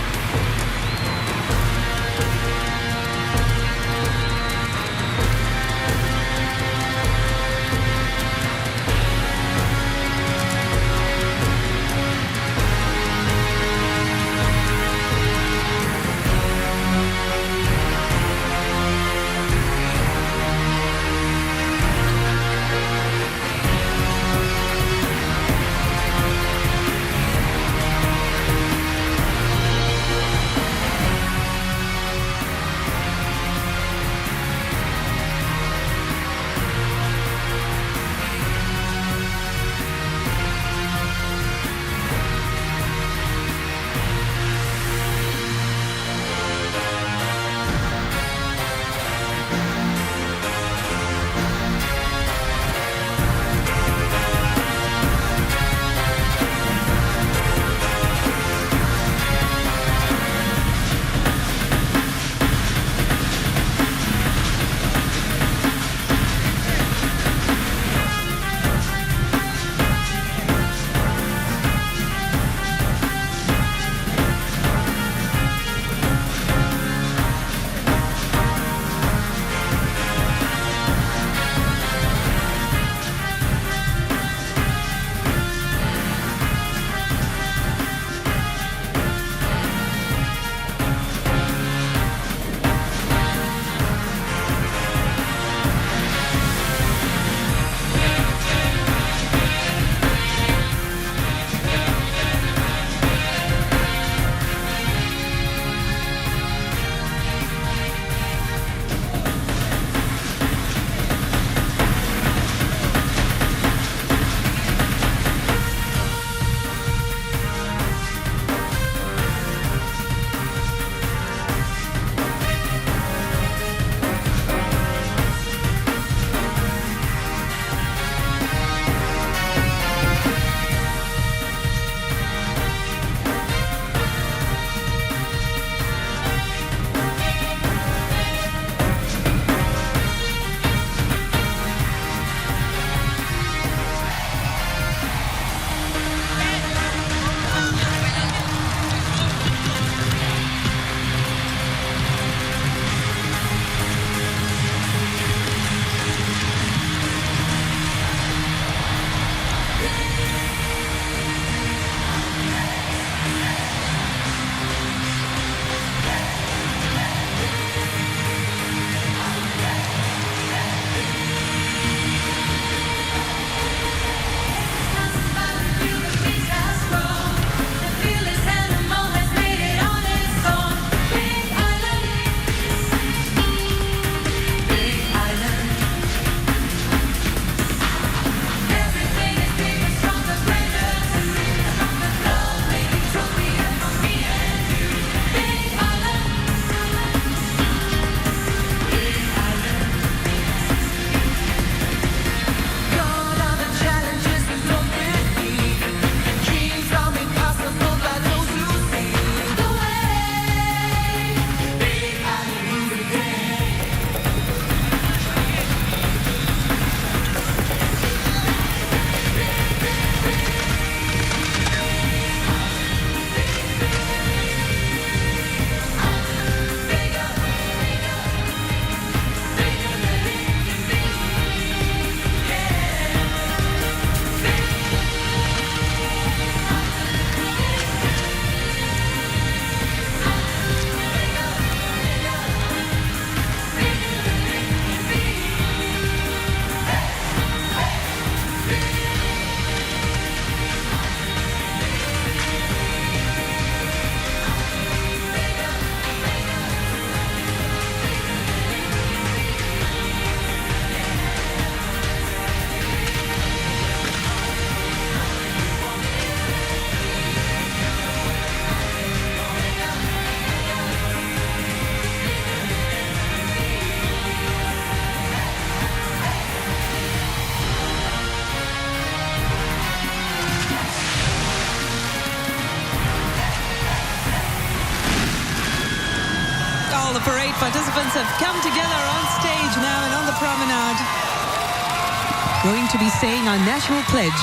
Speaker 1: going to be saying our national pledge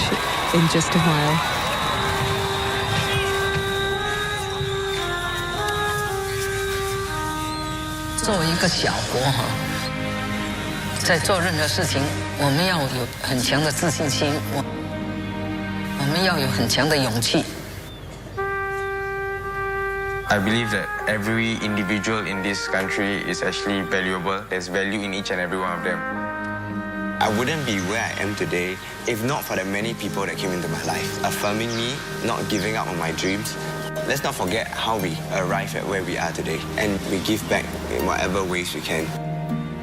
Speaker 1: in just a while.
Speaker 22: 作为一个小国哈，在做任何事情，我们要有很强的自信心，我们要有很强的勇气。
Speaker 23: I believe that every individual in this country is actually valuable. There's value in each and every one of them.
Speaker 10: I wouldn't be where I am today if not for the many people that came into my life, affirming me, not giving up on my dreams. Let's not forget how we arrived at where we are today, and we give back in whatever ways we can.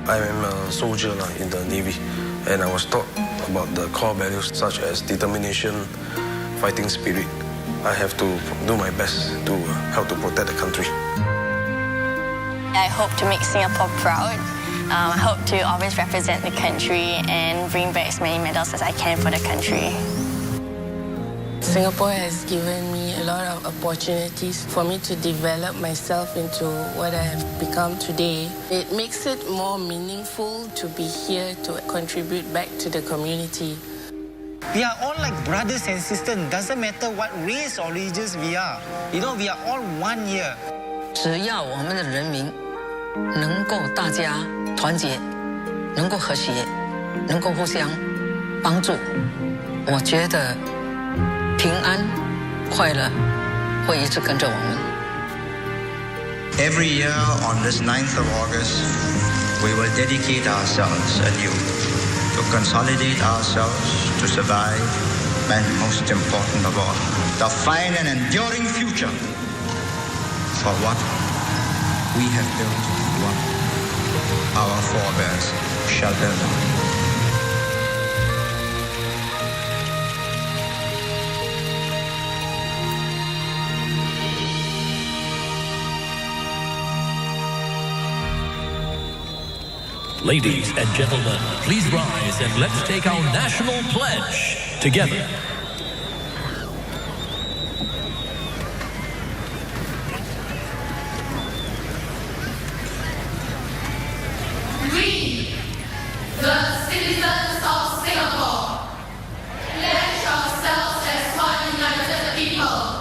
Speaker 2: I am a soldier in the Navy, and I was taught about the core values such as determination, fighting spirit. I have to do my best to help to protect the country.
Speaker 4: I hope to make Singapore proud. I hope to always represent the country and bring back as many medals as I can for the country.
Speaker 6: Singapore has given me a lot of opportunities for me to develop myself into what I have become today. It makes it more meaningful to be here to contribute back to the community.
Speaker 15: We are all like brothers and sisters. Doesn't matter what race or religious we are. You know, we are all one here.
Speaker 22: 只要我们的人民能够大家团结，能够和谐，能够互相帮助，我觉得平安、快乐会一直跟着我们。
Speaker 10: Every year on this 9th of August, we will dedicate ourselves anew to consolidate ourselves, to survive, and most important of all, to find an enduring future for what we have built, what our forebears shall build on.
Speaker 9: Ladies and gentlemen, please rise and let's take our national pledge together.
Speaker 12: We, the citizens of Singapore, pledge ourselves as one united people,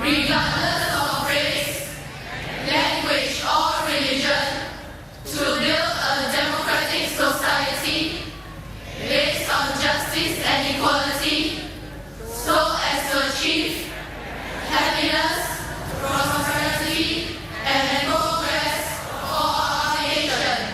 Speaker 12: regardless of race, language, or religion, to build a democratic society based on justice and equality, so as to achieve happiness, prosperity, and progress for our nation.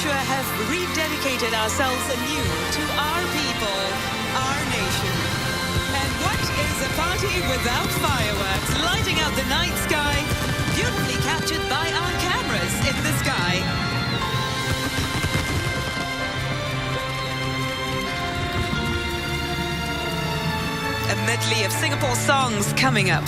Speaker 1: Have rededicated ourselves anew to our people, our nation. And what is a party without fireworks lighting up the night sky, beautifully captured by our cameras in the sky? A medley of Singapore songs coming up.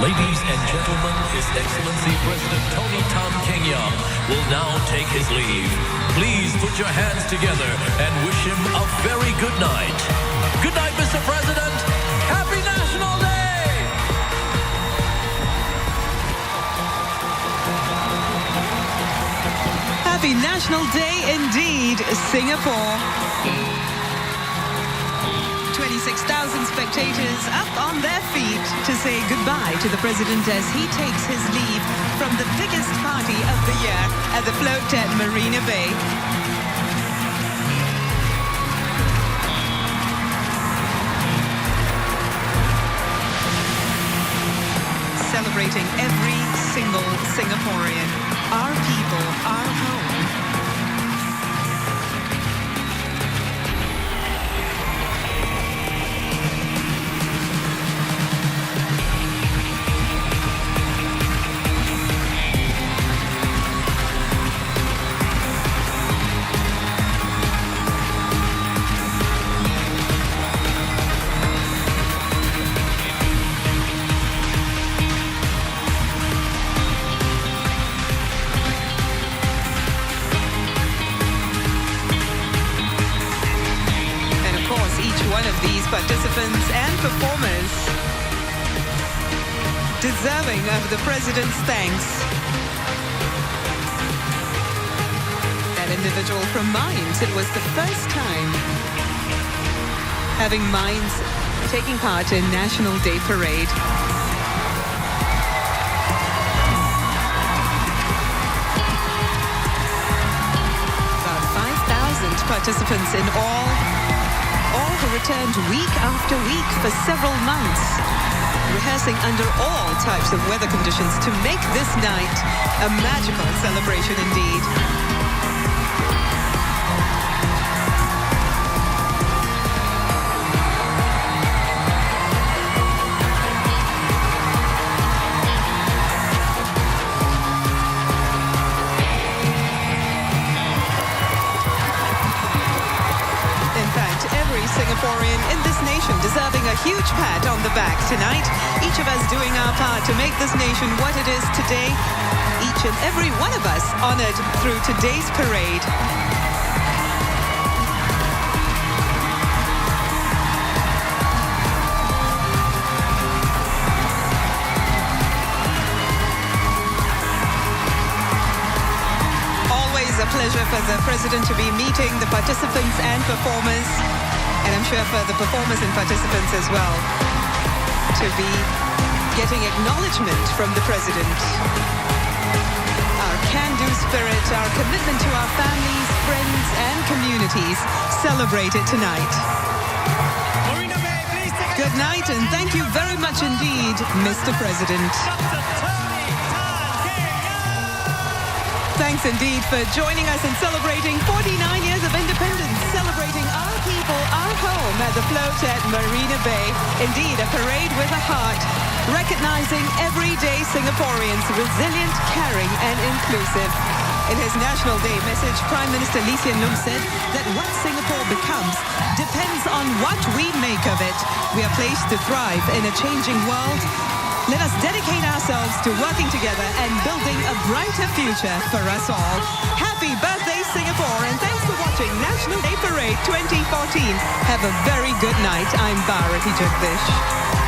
Speaker 9: Ladies and gentlemen, His Excellency President Tony Tan Keng Yam will now take his leave. Please put your hands together and wish him a very good night. Good night, Mr. President. Happy National Day!
Speaker 1: Happy National Day indeed, Singapore. 26,000 spectators up on their feet to say goodbye to the president as he takes his leave from the biggest party of the year at the float at Marina Bay. Celebrating every single Singaporean, our people, our home. Participants and performers deserving of the President's thanks. An individual from Mines, it was the first time having Mines taking part in National Day Parade. About 5,000 participants in all who returned week after week for several months, rehearsing under all types of weather conditions to make this night a magical celebration indeed. Singaporean in this nation deserving a huge pat on the back tonight. Each of us doing our part to make this nation what it is today. Each and every one of us honored through today's parade. Always a pleasure for the President to be meeting the participants and performers. And I'm sure for the performers and participants as well, to be getting acknowledgement from the President. Our can-do spirit, our commitment to our families, friends, and communities celebrated tonight. Good night, and thank you very much indeed, Mr. President. Thanks indeed for joining us in celebrating 49 years of independence, celebrating our people, our home at the float at Marina Bay. Indeed, a parade with a heart, recognizing everyday Singaporeans, resilient, caring, and inclusive. In his National Day message, Prime Minister Lee Hsien Loong said that what Singapore becomes depends on what we make of it. We are placed to thrive in a changing world. Let us dedicate ourselves to working together and building a brighter future for us all. Happy birthday, Singapore, and thanks for watching National Day Parade 2014. Have a very good night. I'm Bharati Jagdish.